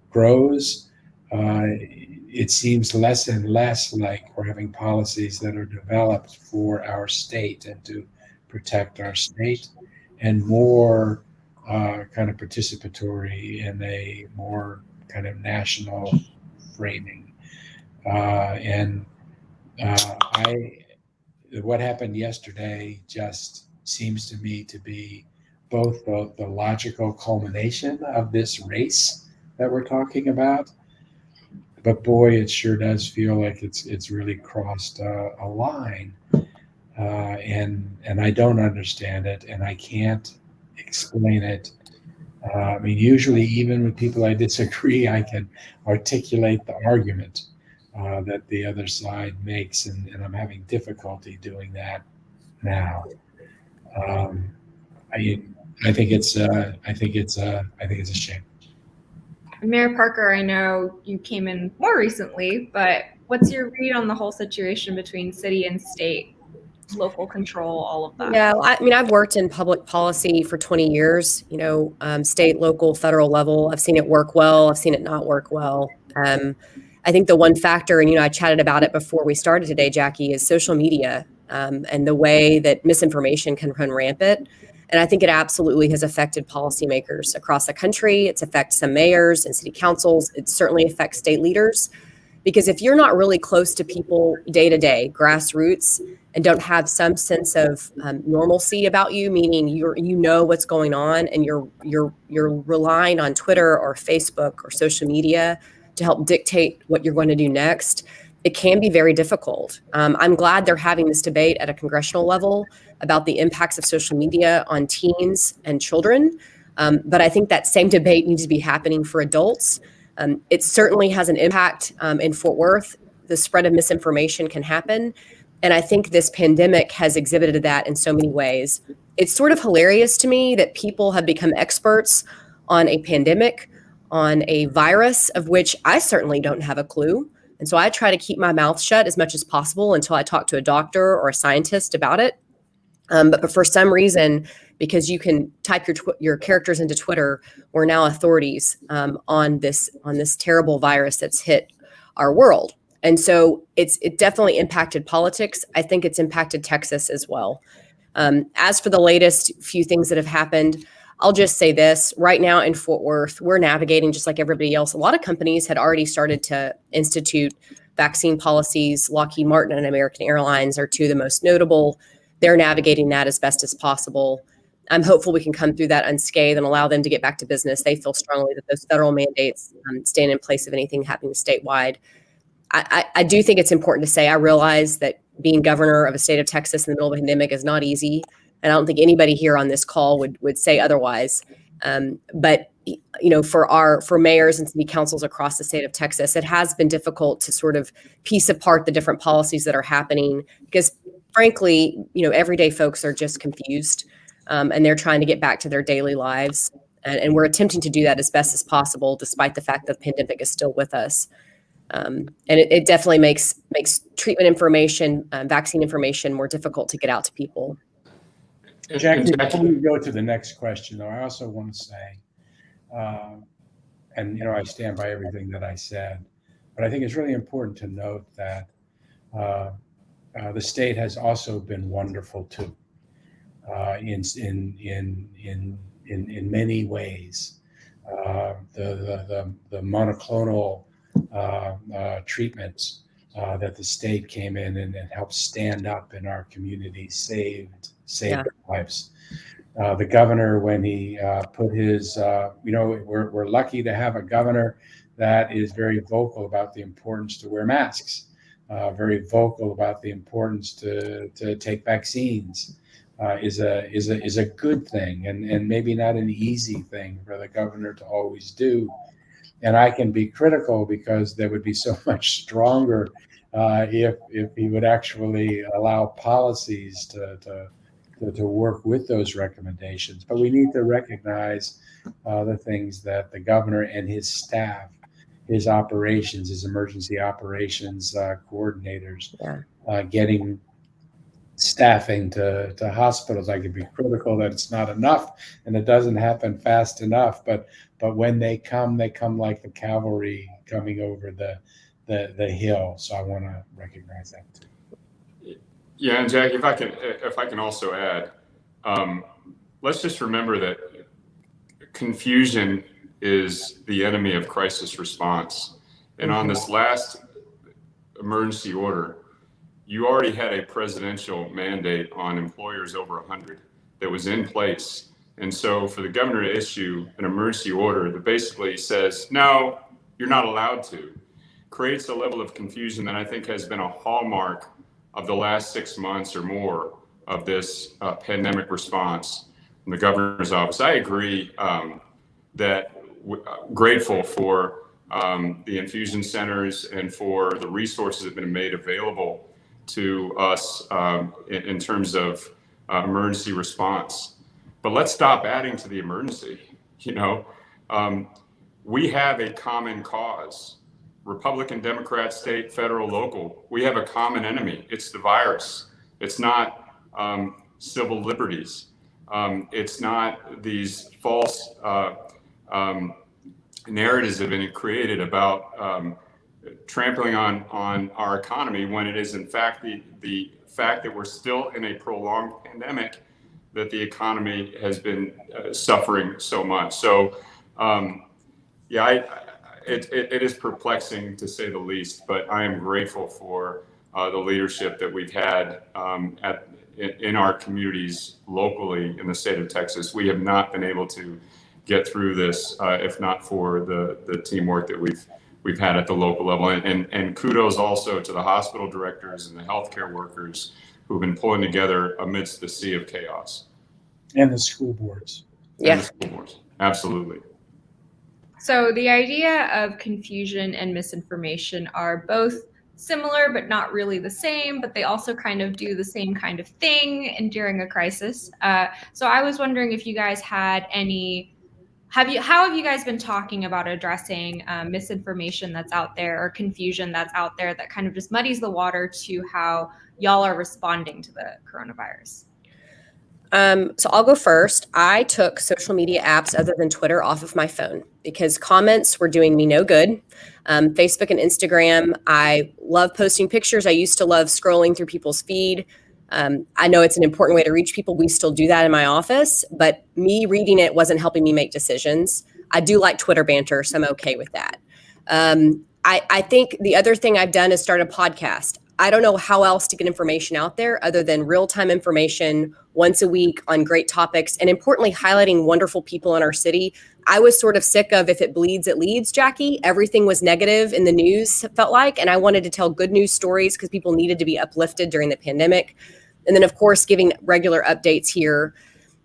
grows. It seems less and less like we're having policies that are developed for our state and to protect our state, and more kind of participatory in a more kind of national framing. What happened yesterday just seems to me to be both the logical culmination of this race that we're talking about, but boy, it sure does feel like it's really crossed a line, and I don't understand it, and I can't explain it. I mean, usually, even with people I disagree, I can articulate the argument that the other side makes, and I'm having difficulty doing that now. I think it's a shame. Mayor Parker, I know you came in more recently, but what's your read on the whole situation between city and state, local control, all of that? Yeah, I mean, I've worked in public policy for 20 years, state, local, federal level. I've seen it work well. I've seen it not work well. I think the one factor, and, I chatted about it before we started today, Jackie, is social media and the way that misinformation can run rampant. And I think it absolutely has affected policymakers across the country. It's affected some mayors and city councils. It certainly affects state leaders, because if you're not really close to people day to day, grassroots, and don't have some sense of normalcy about you, meaning you know what's going on, and you're relying on Twitter or Facebook or social media to help dictate what you're going to do next, it can be very difficult. I'm glad they're having this debate at a congressional level about the impacts of social media on teens and children. But I think that same debate needs to be happening for adults. It certainly has an impact in Fort Worth. The spread of misinformation can happen. And I think this pandemic has exhibited that in so many ways. It's sort of hilarious to me that people have become experts on a pandemic, on a virus of which I certainly don't have a clue. And so I try to keep my mouth shut as much as possible until I talk to a doctor or a scientist about it. But for some reason, because you can type your characters into Twitter, we're now authorities on this terrible virus that's hit our world. And so it definitely impacted politics. I think it's impacted Texas as well. As for the latest few things that have happened, I'll just say this. Right now in Fort Worth, we're navigating just like everybody else. A lot of companies had already started to institute vaccine policies. Lockheed Martin and American Airlines are two of the most notable. They're navigating that as best as possible. I'm hopeful we can come through that unscathed and allow them to get back to business. They feel strongly that those federal mandates stand in place of anything happening statewide. I do think it's important to say, I realize that being governor of a state of Texas in the middle of a pandemic is not easy. And I don't think anybody here on this call would say otherwise. But for mayors and city councils across the state of Texas, it has been difficult to sort of piece apart the different policies that are happening, because frankly, everyday folks are just confused and they're trying to get back to their daily lives. And we're attempting to do that as best as possible, despite the fact that the pandemic is still with us. And it definitely makes treatment information, vaccine information more difficult to get out to people. Jackie, before we go to the next question, though, I also want to say, and I stand by everything that I said, but I think it's really important to note that the state has also been wonderful too, in many ways. The monoclonal treatments that the state came in and helped stand up in our community saved lives. The governor, when he put his, we're lucky to have a governor that is very vocal about the importance to wear masks, very vocal about the importance to take vaccines, is a good thing, and maybe not an easy thing for the governor to always do. And I can be critical because there would be so much stronger if he would actually allow policies to work with those recommendations. But we need to recognize the things that the governor and his staff, his operations, his emergency operations coordinators, getting staffing to hospitals. I could be critical that it's not enough and it doesn't happen fast enough. But when they come like the cavalry coming over the hill. So I want to recognize that too. Yeah, and Jack, if I can also add, let's just remember that confusion is the enemy of crisis response. And on this last emergency order, you already had a presidential mandate on employers over 100 that was in place. And so for the governor to issue an emergency order that basically says, no, you're not allowed to, creates a level of confusion that I think has been a hallmark of the last 6 months or more of this pandemic response from the governor's office. I agree that grateful for the infusion centers and for the resources that have been made available to us in terms of emergency response. But let's stop adding to the emergency. We have a common cause. Republican, Democrat, state, federal, local. We have a common enemy. It's the virus. It's not civil liberties. It's not these false narratives that have been created about trampling on our economy, when it is in fact the fact that we're still in a prolonged pandemic, that the economy has been suffering so much. So it is perplexing to say the least, but I am grateful for the leadership that we've had in our communities locally in the state of Texas. We have not been able to get through this if not for the teamwork that we've had at the local level. And kudos also to the hospital directors and the healthcare workers who've been pulling together amidst the sea of chaos. And the school boards. Yeah. And the school boards. Absolutely. So the idea of confusion and misinformation are both similar, but not really the same, but they also kind of do the same kind of thing and during a crisis. So I was wondering if you guys had how have you guys been talking about addressing misinformation that's out there or confusion that's out there that kind of just muddies the water to how y'all are responding to the coronavirus? So I'll go first. I took social media apps other than Twitter off of my phone because comments were doing me no good. Facebook and Instagram, I love posting pictures. I used to love scrolling through people's feed. I know it's an important way to reach people. We still do that in my office, but me reading it wasn't helping me make decisions. I do like Twitter banter, so I'm okay with that. I think the other thing I've done is start a podcast. I don't know how else to get information out there other than real-time information once a week on great topics, and importantly, highlighting wonderful people in our city. I was sort of sick of if it bleeds, it leads, Jackie. Everything was negative in the news, felt like, and I wanted to tell good news stories because people needed to be uplifted during the pandemic. And then, of course, giving regular updates here.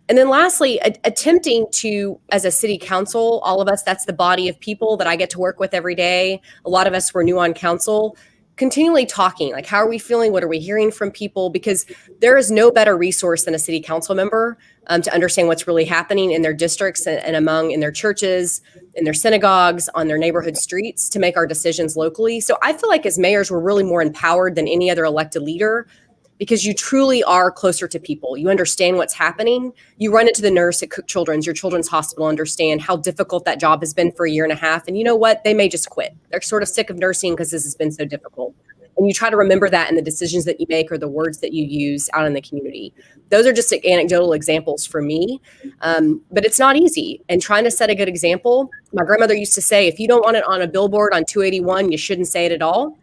And then lastly, attempting to, as a city council, all of us, that's the body of people that I get to work with every day. A lot of us were new on council, continually talking, like, how are we feeling? What are we hearing from people? Because there is no better resource than a city council member to understand what's really happening in their districts and in their churches, in their synagogues, on their neighborhood streets to make our decisions locally. So I feel like as mayors, we're really more empowered than any other elected leader because you truly are closer to people. You understand what's happening. You run into the nurse at Cook Children's, your children's hospital, understand how difficult that job has been for a year and a half. And you know what? They may just quit. They're sort of sick of nursing because this has been so difficult. And you try to remember that in the decisions that you make or the words that you use out in the community. Those are just anecdotal examples for me. But it's not easy. And trying to set a good example, my grandmother used to say, if you don't want it on a billboard on 281, you shouldn't say it at all.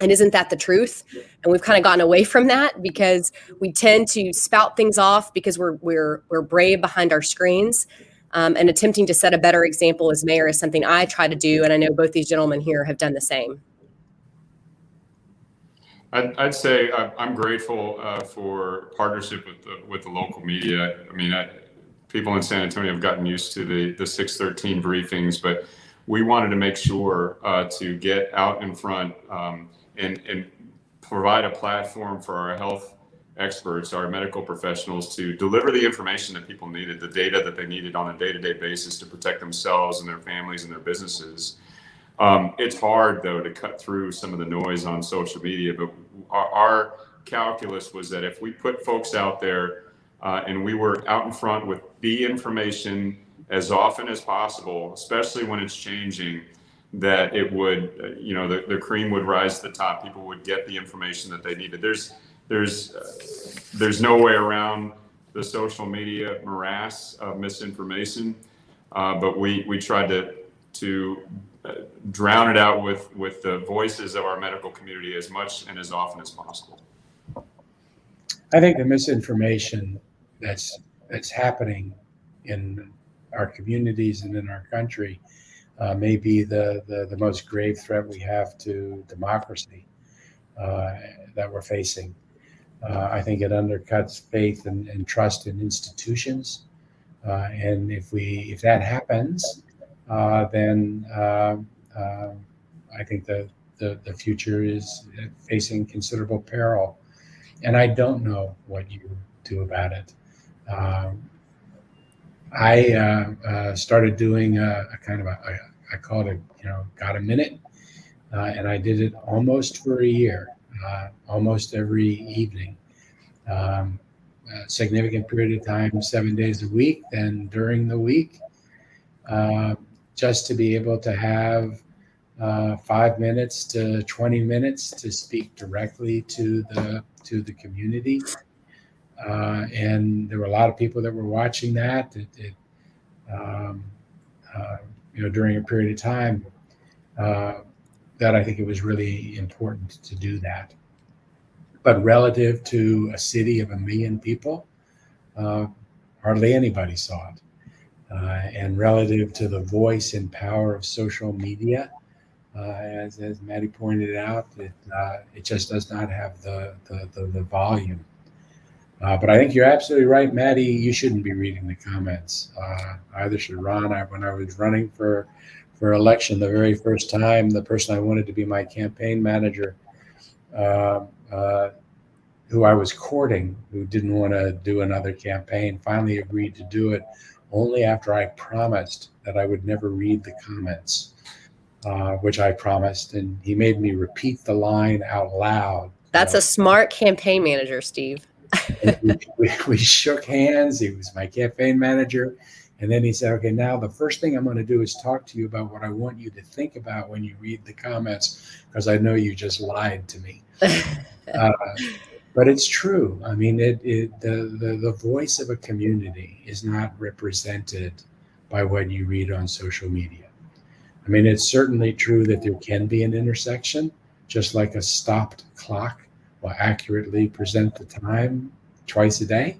And isn't that the truth? And we've kind of gotten away from that because we tend to spout things off because we're brave behind our screens. And attempting to set a better example as mayor is something I try to do, and I know both these gentlemen here have done the same. I'd say I'm grateful for partnership with the local media. I mean, people in San Antonio have gotten used to the 613 briefings, but we wanted to make sure to get out in front and provide a platform for our health experts, our medical professionals, to deliver the information that people needed, the data that they needed on a day-to-day basis to protect themselves and their families and their businesses. It's hard, though, to cut through some of the noise on social media, but our calculus was that if we put folks out there and we were out in front with the information as often as possible, especially when it's changing, that it would, the cream would rise to the top. People would get the information that they needed. There's no way around the social media morass of misinformation, but we tried to drown it out with the voices of our medical community as much and as often as possible. I think the misinformation that's happening in our communities and in our country may be the most grave threat we have to democracy that we're facing. I think it undercuts faith and trust in institutions. And if that happens, then I think the future is facing considerable peril. And I don't know what you do about it. I started doing a kind of I called it, got a minute. And I did it almost for a year, almost every evening. A significant period of time, 7 days a week, then during the week, just to be able to have 5 minutes to 20 minutes to speak directly to the community. And there were a lot of people that were watching that. During a period of time, that I think it was really important to do that. But relative to a city of 1 million people, hardly anybody saw it. And relative to the voice and power of social media, as Mattie pointed out, it just does not have the volume. But I think you're absolutely right, Mattie. You shouldn't be reading the comments. Either should Ron. When I was running for election the very first time, the person I wanted to be my campaign manager, who I was courting, who didn't want to do another campaign, finally agreed to do it only after I promised that I would never read the comments, which I promised. And he made me repeat the line out loud. That's a smart campaign manager, Steve. we shook hands. He was my campaign manager. And then he said, okay, now the first thing I'm going to do is talk to you about what I want you to think about when you read the comments, because I know you just lied to me. But it's true. I mean, the voice of a community is not represented by what you read on social media. I mean, it's certainly true that there can be an intersection, just like a stopped clock will accurately present the time twice a day.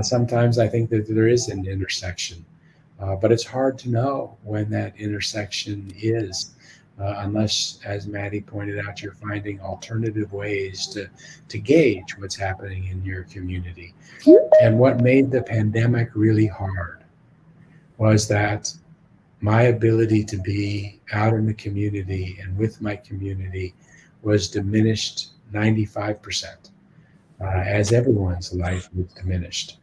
Sometimes I think that there is an intersection, but it's hard to know when that intersection is, unless, as Mattie pointed out, you're finding alternative ways to gauge what's happening in your community. And what made the pandemic really hard was that my ability to be out in the community and with my community was diminished 95%, as everyone's life was diminished,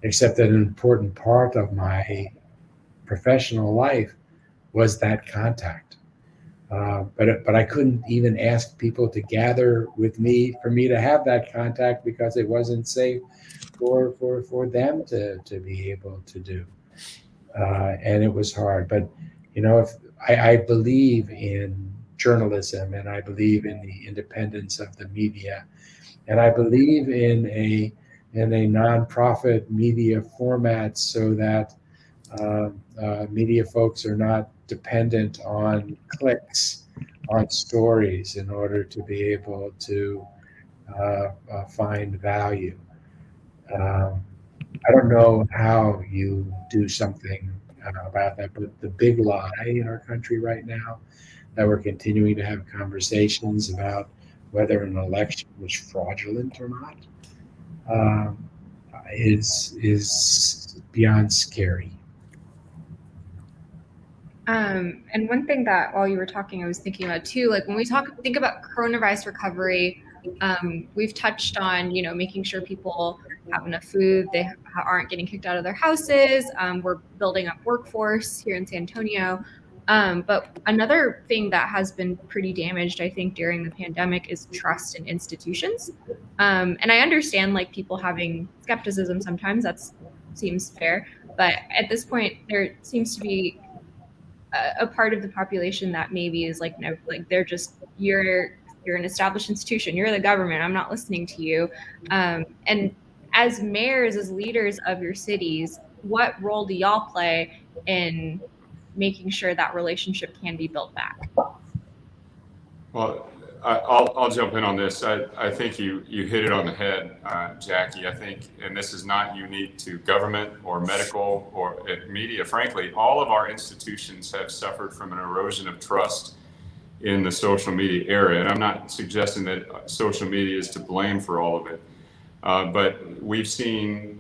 except that an important part of my professional life was that contact. But I couldn't even ask people to gather with me for me to have that contact because it wasn't safe for them to be able to do. And it was hard. But, if I believe in journalism, and I believe in the independence of the media, and I believe in a nonprofit media format so that media folks are not dependent on clicks on stories in order to be able to find value. I don't know how you do something about that, but the big lie in our country right now that we're continuing to have conversations about whether an election was fraudulent or not um, is beyond scary. And one thing that while you were talking, I was thinking about too, like when we think about coronavirus recovery, we've touched on, making sure people have enough food, they aren't getting kicked out of their houses. We're building up workforce here in San Antonio. But another thing that has been pretty damaged, I think, during the pandemic is trust in institutions. And I understand like people having skepticism sometimes, that seems fair. But at this point, there seems to be a part of the population that maybe is like, no, like they're just, you're an established institution, you're the government, I'm not listening to you. And as mayors, as leaders of your cities, what role do y'all play in making sure that relationship can be built back? Well, I'll jump in on this. I think you hit it on the head, Jackie. I think, and this is not unique to government or medical or media. Frankly, all of our institutions have suffered from an erosion of trust in the social media era. And I'm not suggesting that social media is to blame for all of it. But we've seen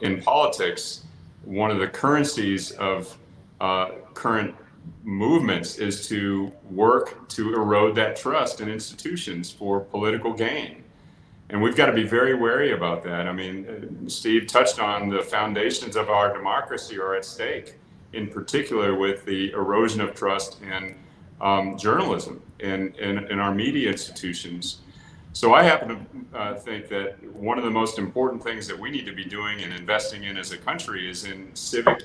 in politics, one of the currencies of current movements is to work to erode that trust in institutions for political gain. And we've got to be very wary about that. I mean, Steve touched on the foundations of our democracy are at stake, in particular with the erosion of trust in journalism and in our media institutions. So I happen to think that one of the most important things that we need to be doing and investing in as a country is in civic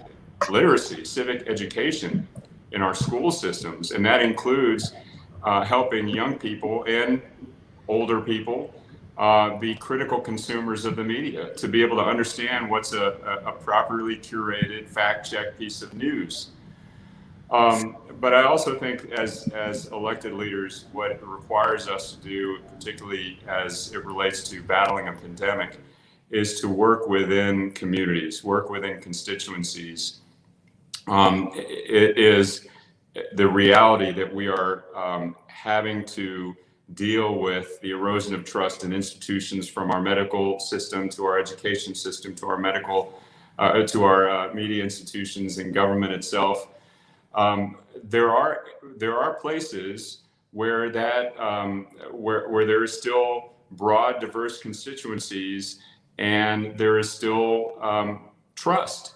literacy, civic education in our school systems. And that includes helping young people and older people be critical consumers of the media, to be able to understand what's a properly curated, fact-checked piece of news. But I also think as elected leaders, what it requires us to do, particularly as it relates to battling a pandemic, is to work within communities, work within constituencies. It is the reality that we are having to deal with the erosion of trust in institutions, from our medical system to our education system to our to our media institutions and government itself. There are places where that where there is still broad, diverse constituencies, and there is still trust.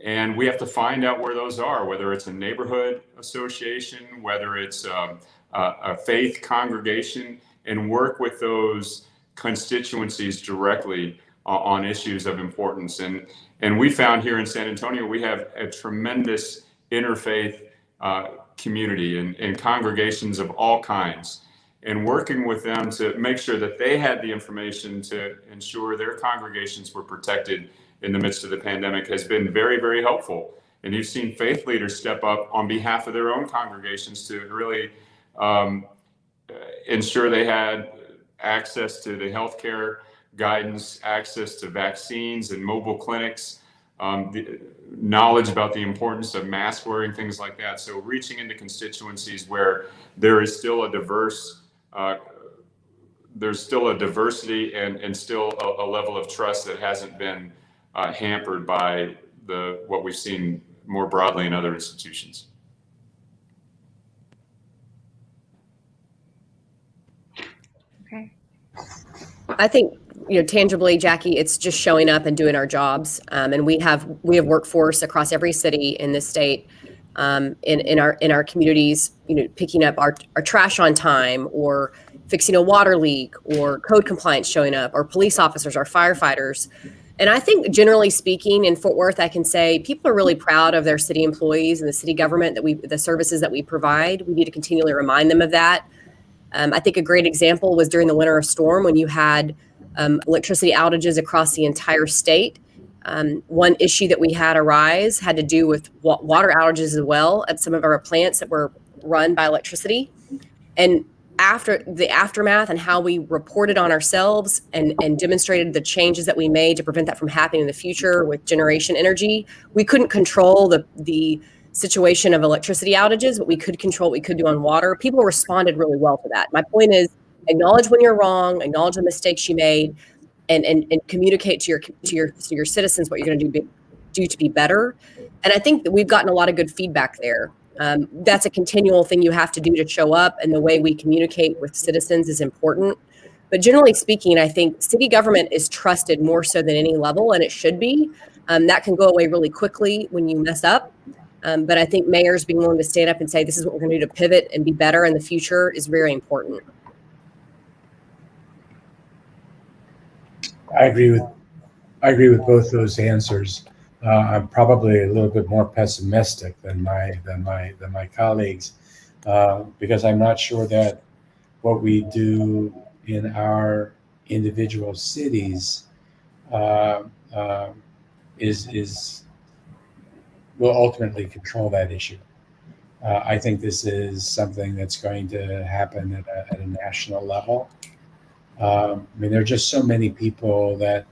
And we have to find out where those are, whether it's a neighborhood association, whether it's a faith congregation, and work with those constituencies directly on issues of importance. And we found here in San Antonio, we have a tremendous interfaith community and congregations of all kinds, and working with them to make sure that they had the information to ensure their congregations were protected in the midst of the pandemic has been very, very helpful. And you've seen faith leaders step up on behalf of their own congregations to really ensure they had access to the healthcare guidance, access to vaccines and mobile clinics, the knowledge about the importance of mask wearing, things like that. So reaching into constituencies where there is still a diverse, there's still a diversity and still a level of trust that hasn't been hampered by what we've seen more broadly in other institutions. Okay. I think, tangibly, Jackie, it's just showing up and doing our jobs. And we have workforce across every city in this state, in our communities, picking up our trash on time, or fixing a water leak, or code compliance showing up, or police officers, our firefighters. And I think, generally speaking, in Fort Worth, I can say people are really proud of their city employees and the city government, the services that we provide. We need to continually remind them of that. I think a great example was during the winter storm, when you had electricity outages across the entire state. One issue that we had arise had to do with water outages as well at some of our plants that were run by electricity. And after the aftermath and how we reported on ourselves and demonstrated the changes that we made to prevent that from happening in the future with generation energy, we couldn't control the situation of electricity outages, but we could control what we could do on water. People responded really well to that. My point is, acknowledge when you're wrong, acknowledge the mistakes you made, and communicate to your citizens what you're going to do to be better. And I think that we've gotten a lot of good feedback there. That's a continual thing you have to do to show up, and the way we communicate with citizens is important. But generally speaking, I think city government is trusted more so than any level, and it should be. That can go away really quickly when you mess up. But I think mayors being willing to stand up and say, this is what we're going to do to pivot and be better in the future is very important. I agree with both those answers. I'm probably a little bit more pessimistic than my colleagues, because I'm not sure that what we do in our individual cities will ultimately control that issue. I think this is something that's going to happen at a national level. I mean, there are just so many people that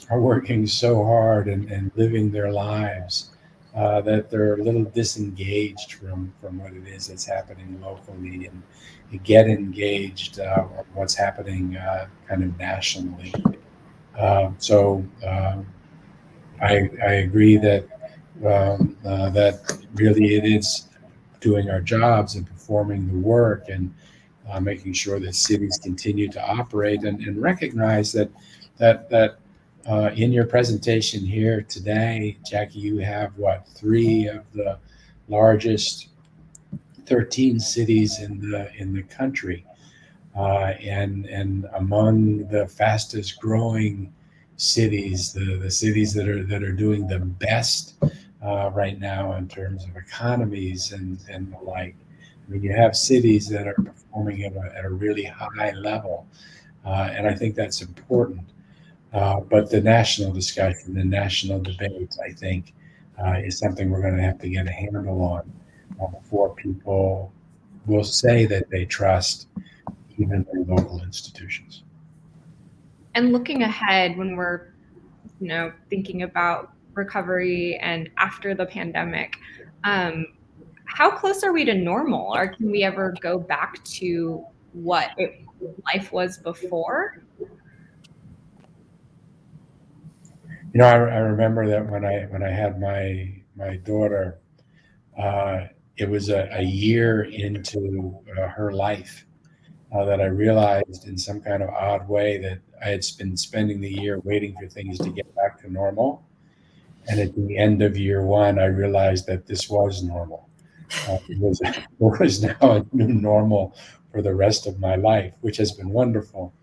are working so hard and living their lives that they're a little disengaged from what it is that's happening locally, and you get engaged on what's happening kind of nationally. So I agree that that really it is doing our jobs and performing the work, and making sure that cities continue to operate, and recognize that in your presentation here today, Jackie, you have 3 of the largest 13 cities in the country, and among the fastest growing cities, the cities that are doing the best right now in terms of economies and the like. I mean, you have cities that are performing at a really high level, and I think that's important. But the national discussion, the national debate, I think, is something we're going to have to get a handle on before people will say that they trust even their local institutions. And looking ahead, when we're, thinking about recovery and after the pandemic, how close are we to normal, or can we ever go back to what life was before? I remember that when I had my daughter, it was a year into her life that I realized in some kind of odd way that I had been spending the year waiting for things to get back to normal. And at the end of year 1, I realized that this was normal. It was now a new normal for the rest of my life, which has been wonderful.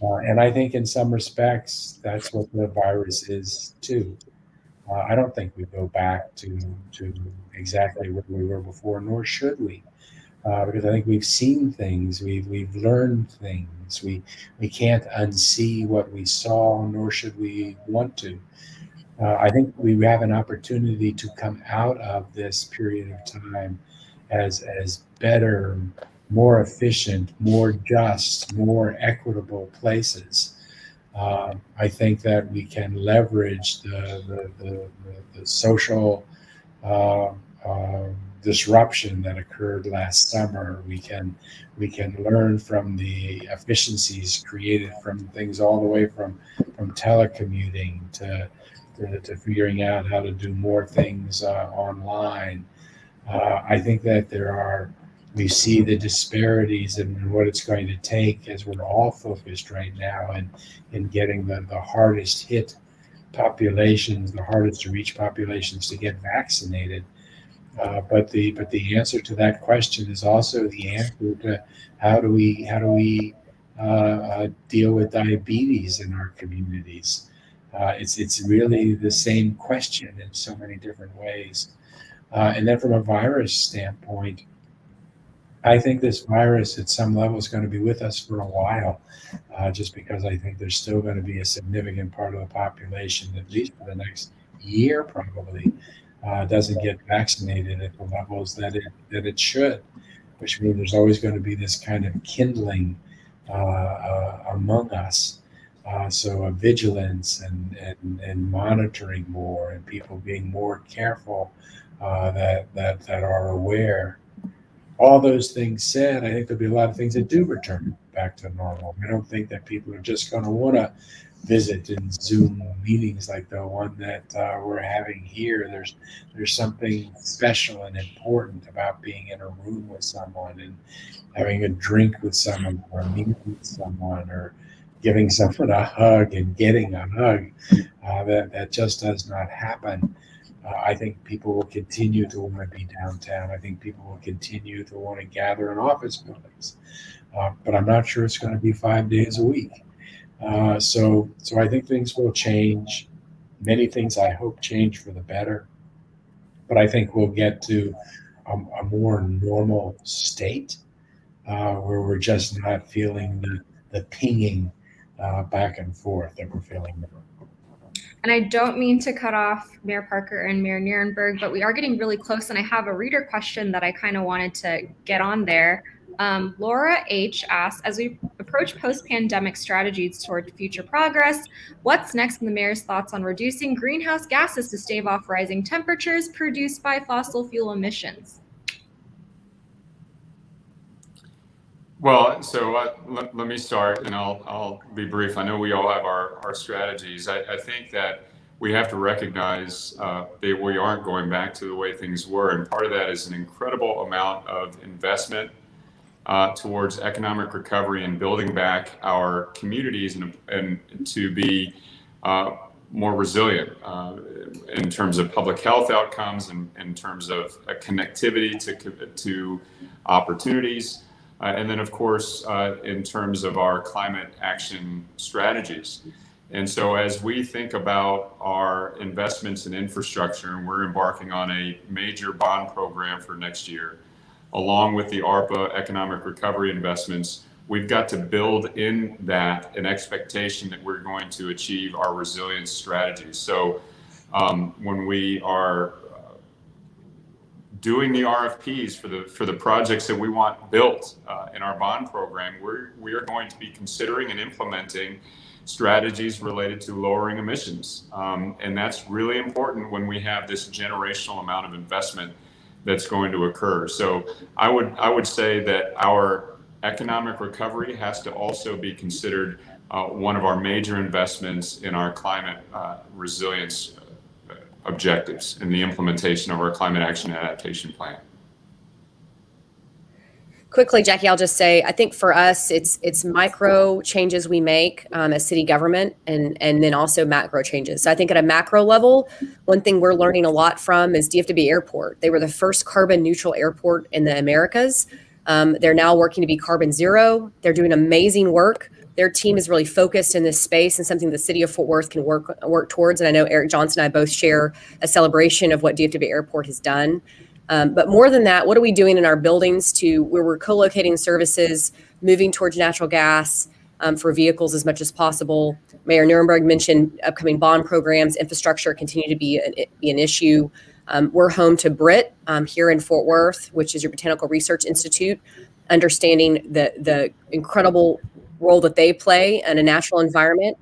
And I think in some respects, that's what the virus is too. I don't think we go back to exactly where we were before, nor should we, because I think we've seen things, we've learned things. We can't unsee what we saw, nor should we want to. I think we have an opportunity to come out of this period of time as better, more efficient, more just, more equitable places. I think that we can leverage the social disruption that occurred last summer. We can learn from the efficiencies created from things all the way from telecommuting to figuring out how to do more things online. I think that we see the disparities and what it's going to take, as we're all focused right now in getting the hardest hit populations, the hardest to reach populations to get vaccinated. But the answer to that question is also the answer to how do we deal with diabetes in our communities. It's really the same question in so many different ways. And then from a virus standpoint, I think this virus at some level is going to be with us for a while, just because I think there's still going to be a significant part of the population, at least for the next year probably, doesn't get vaccinated at the levels that it should. which means there's always going to be this kind of kindling among us. So a vigilance and monitoring more, and people being more careful that are aware. All those things said, I think there'll be a lot of things that do return back to normal. I don't think that people are just going to want to visit in Zoom meetings like the one that we're having here. There's something special and important about being in a room with someone and having a drink with someone, or meeting with someone, or giving someone a hug and getting a hug. That just does not happen. I think people will continue to want to be downtown. I think people will continue to want to gather in office buildings, but I'm not sure it's going to be 5 days a week. So I think things will change. Many things I hope change for the better, but I think we'll get to a more normal state where we're just not feeling the pinging back and forth that we're feeling now. And I don't mean to cut off Mayor Parker and Mayor Nirenberg, but we are getting really close, and I have a reader question that I kind of wanted to get on there. Laura H. asks, as we approach post-pandemic strategies toward future progress, what's next in the mayor's thoughts on reducing greenhouse gases to stave off rising temperatures produced by fossil fuel emissions? Well, so let me start, and I'll be brief. I know we all have our strategies. I think that we have to recognize that we aren't going back to the way things were, and part of that is an incredible amount of investment towards economic recovery and building back our communities and to be more resilient in terms of public health outcomes and in terms of connectivity to opportunities. And then, of course, in terms of our climate action strategies. And so as we think about our investments in infrastructure, and we're embarking on a major bond program for next year, along with the ARPA economic recovery investments, we've got to build in that an expectation that we're going to achieve our resilience strategies. So when we are doing the RFPs for the projects that we want built in our bond program, we are going to be considering and implementing strategies related to lowering emissions. And that's really important when we have this generational amount of investment that's going to occur. So I would say that our economic recovery has to also be considered one of our major investments in our climate resilience objectives and the implementation of our climate action adaptation plan. Quickly, Jackie, I'll just say, I think for us, it's micro changes we make as city government, and then also macro changes. So I think at a macro level, one thing we're learning a lot from is DFW Airport. They were the first carbon neutral airport in the Americas. They're now working to be carbon zero. They're doing amazing work. Their team is really focused in this space and something the city of Fort Worth can work towards. And I know Eric Johnson and I both share a celebration of what DFW Airport has done. But more than that, what are we doing in our buildings where we're co-locating services, moving towards natural gas for vehicles as much as possible? Mayor Nirenberg mentioned upcoming bond programs, infrastructure continue to be an issue. We're home to BRIT here in Fort Worth, which is your Botanical Research Institute, understanding the incredible role that they play in a natural environment.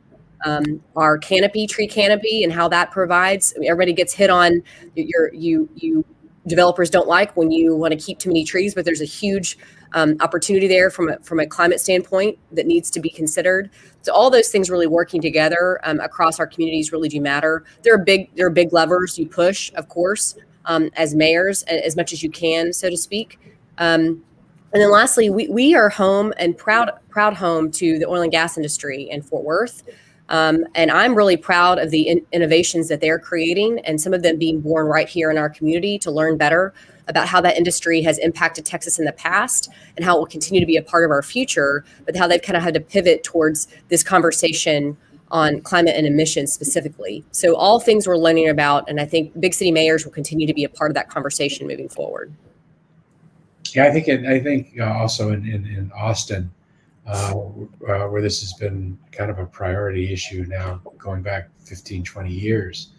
Our tree canopy and how that provides. I mean, everybody gets hit on you developers don't like when you want to keep too many trees, but there's a huge opportunity there from a climate standpoint that needs to be considered. So all those things really working together across our communities really do matter. There are big levers you push, of course, as mayors, as much as you can, so to speak. And then lastly, we are home and proud home to the oil and gas industry in Fort Worth. And I'm really proud of the innovations that they're creating, and some of them being born right here in our community, to learn better about how that industry has impacted Texas in the past and how it will continue to be a part of our future, but how they've kind of had to pivot towards this conversation on climate and emissions specifically. So all things we're learning about, and I think big city mayors will continue to be a part of that conversation moving forward. Yeah, I think also in Austin, where this has been kind of a priority issue now going back 15, 20 years,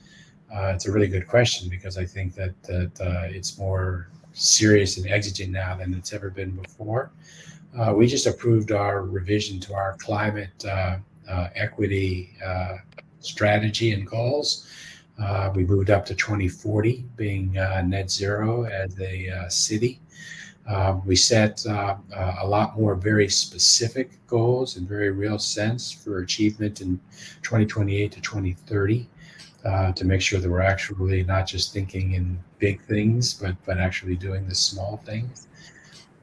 it's a really good question, because I think that it's more serious and exigent now than it's ever been before. We just approved our revision to our climate equity strategy and goals. We moved up to 2040 being net zero as a city. We set a lot more very specific goals in very real sense for achievement in 2028 to 2030 to make sure that we're actually not just thinking in big things, but actually doing the small things.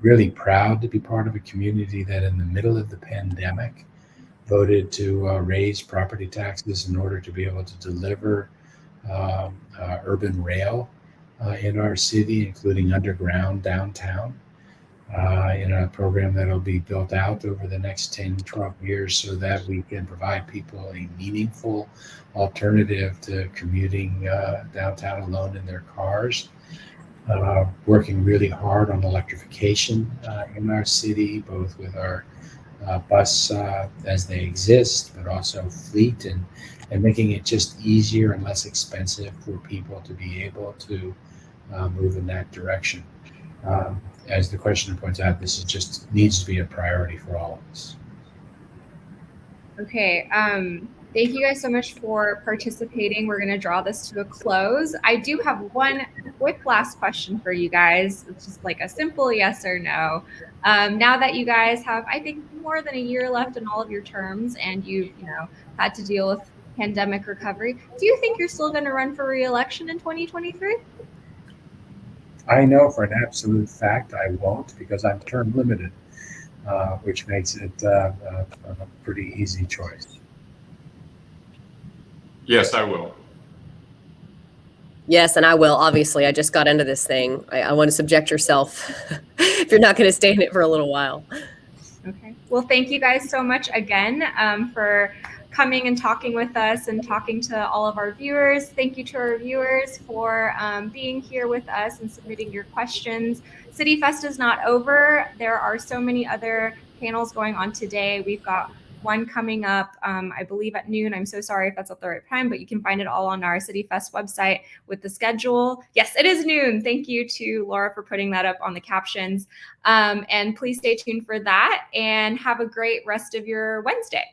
Really proud to be part of a community that in the middle of the pandemic voted to raise property taxes in order to be able to deliver urban rail in our city, including underground downtown, in a program that'll be built out over the next 10, 12 years so that we can provide people a meaningful alternative to commuting downtown alone in their cars. Working really hard on electrification in our city, both with our bus as they exist, but also fleet, and making it just easier and less expensive for people to be able to move in that direction. As the questioner points out, this is just needs to be a priority for all of us. Okay. Thank you guys so much for participating. We're going to draw this to a close. I do have one quick last question for you guys. It's just like a simple yes or no. Now that you guys have, I think, more than a year left in all of your terms, and you've, had to deal with pandemic recovery, do you think you're still going to run for re-election in 2023? I know for an absolute fact I won't, because I'm term limited, which makes it a pretty easy choice. Yes, I will. Yes, and I will. Obviously, I just got into this thing. I want to subject yourself if you're not going to stay in it for a little while. Okay. Well, thank you guys so much again for coming and talking with us and talking to all of our viewers. Thank you to our viewers for being here with us and submitting your questions. City Fest is not over. There are so many other panels going on today. We've got one coming up, I believe at noon. I'm so sorry if that's at the right time, but you can find it all on our City Fest website with the schedule. Yes, it is noon. Thank you to Laura for putting that up on the captions. And please stay tuned for that and have a great rest of your Wednesday.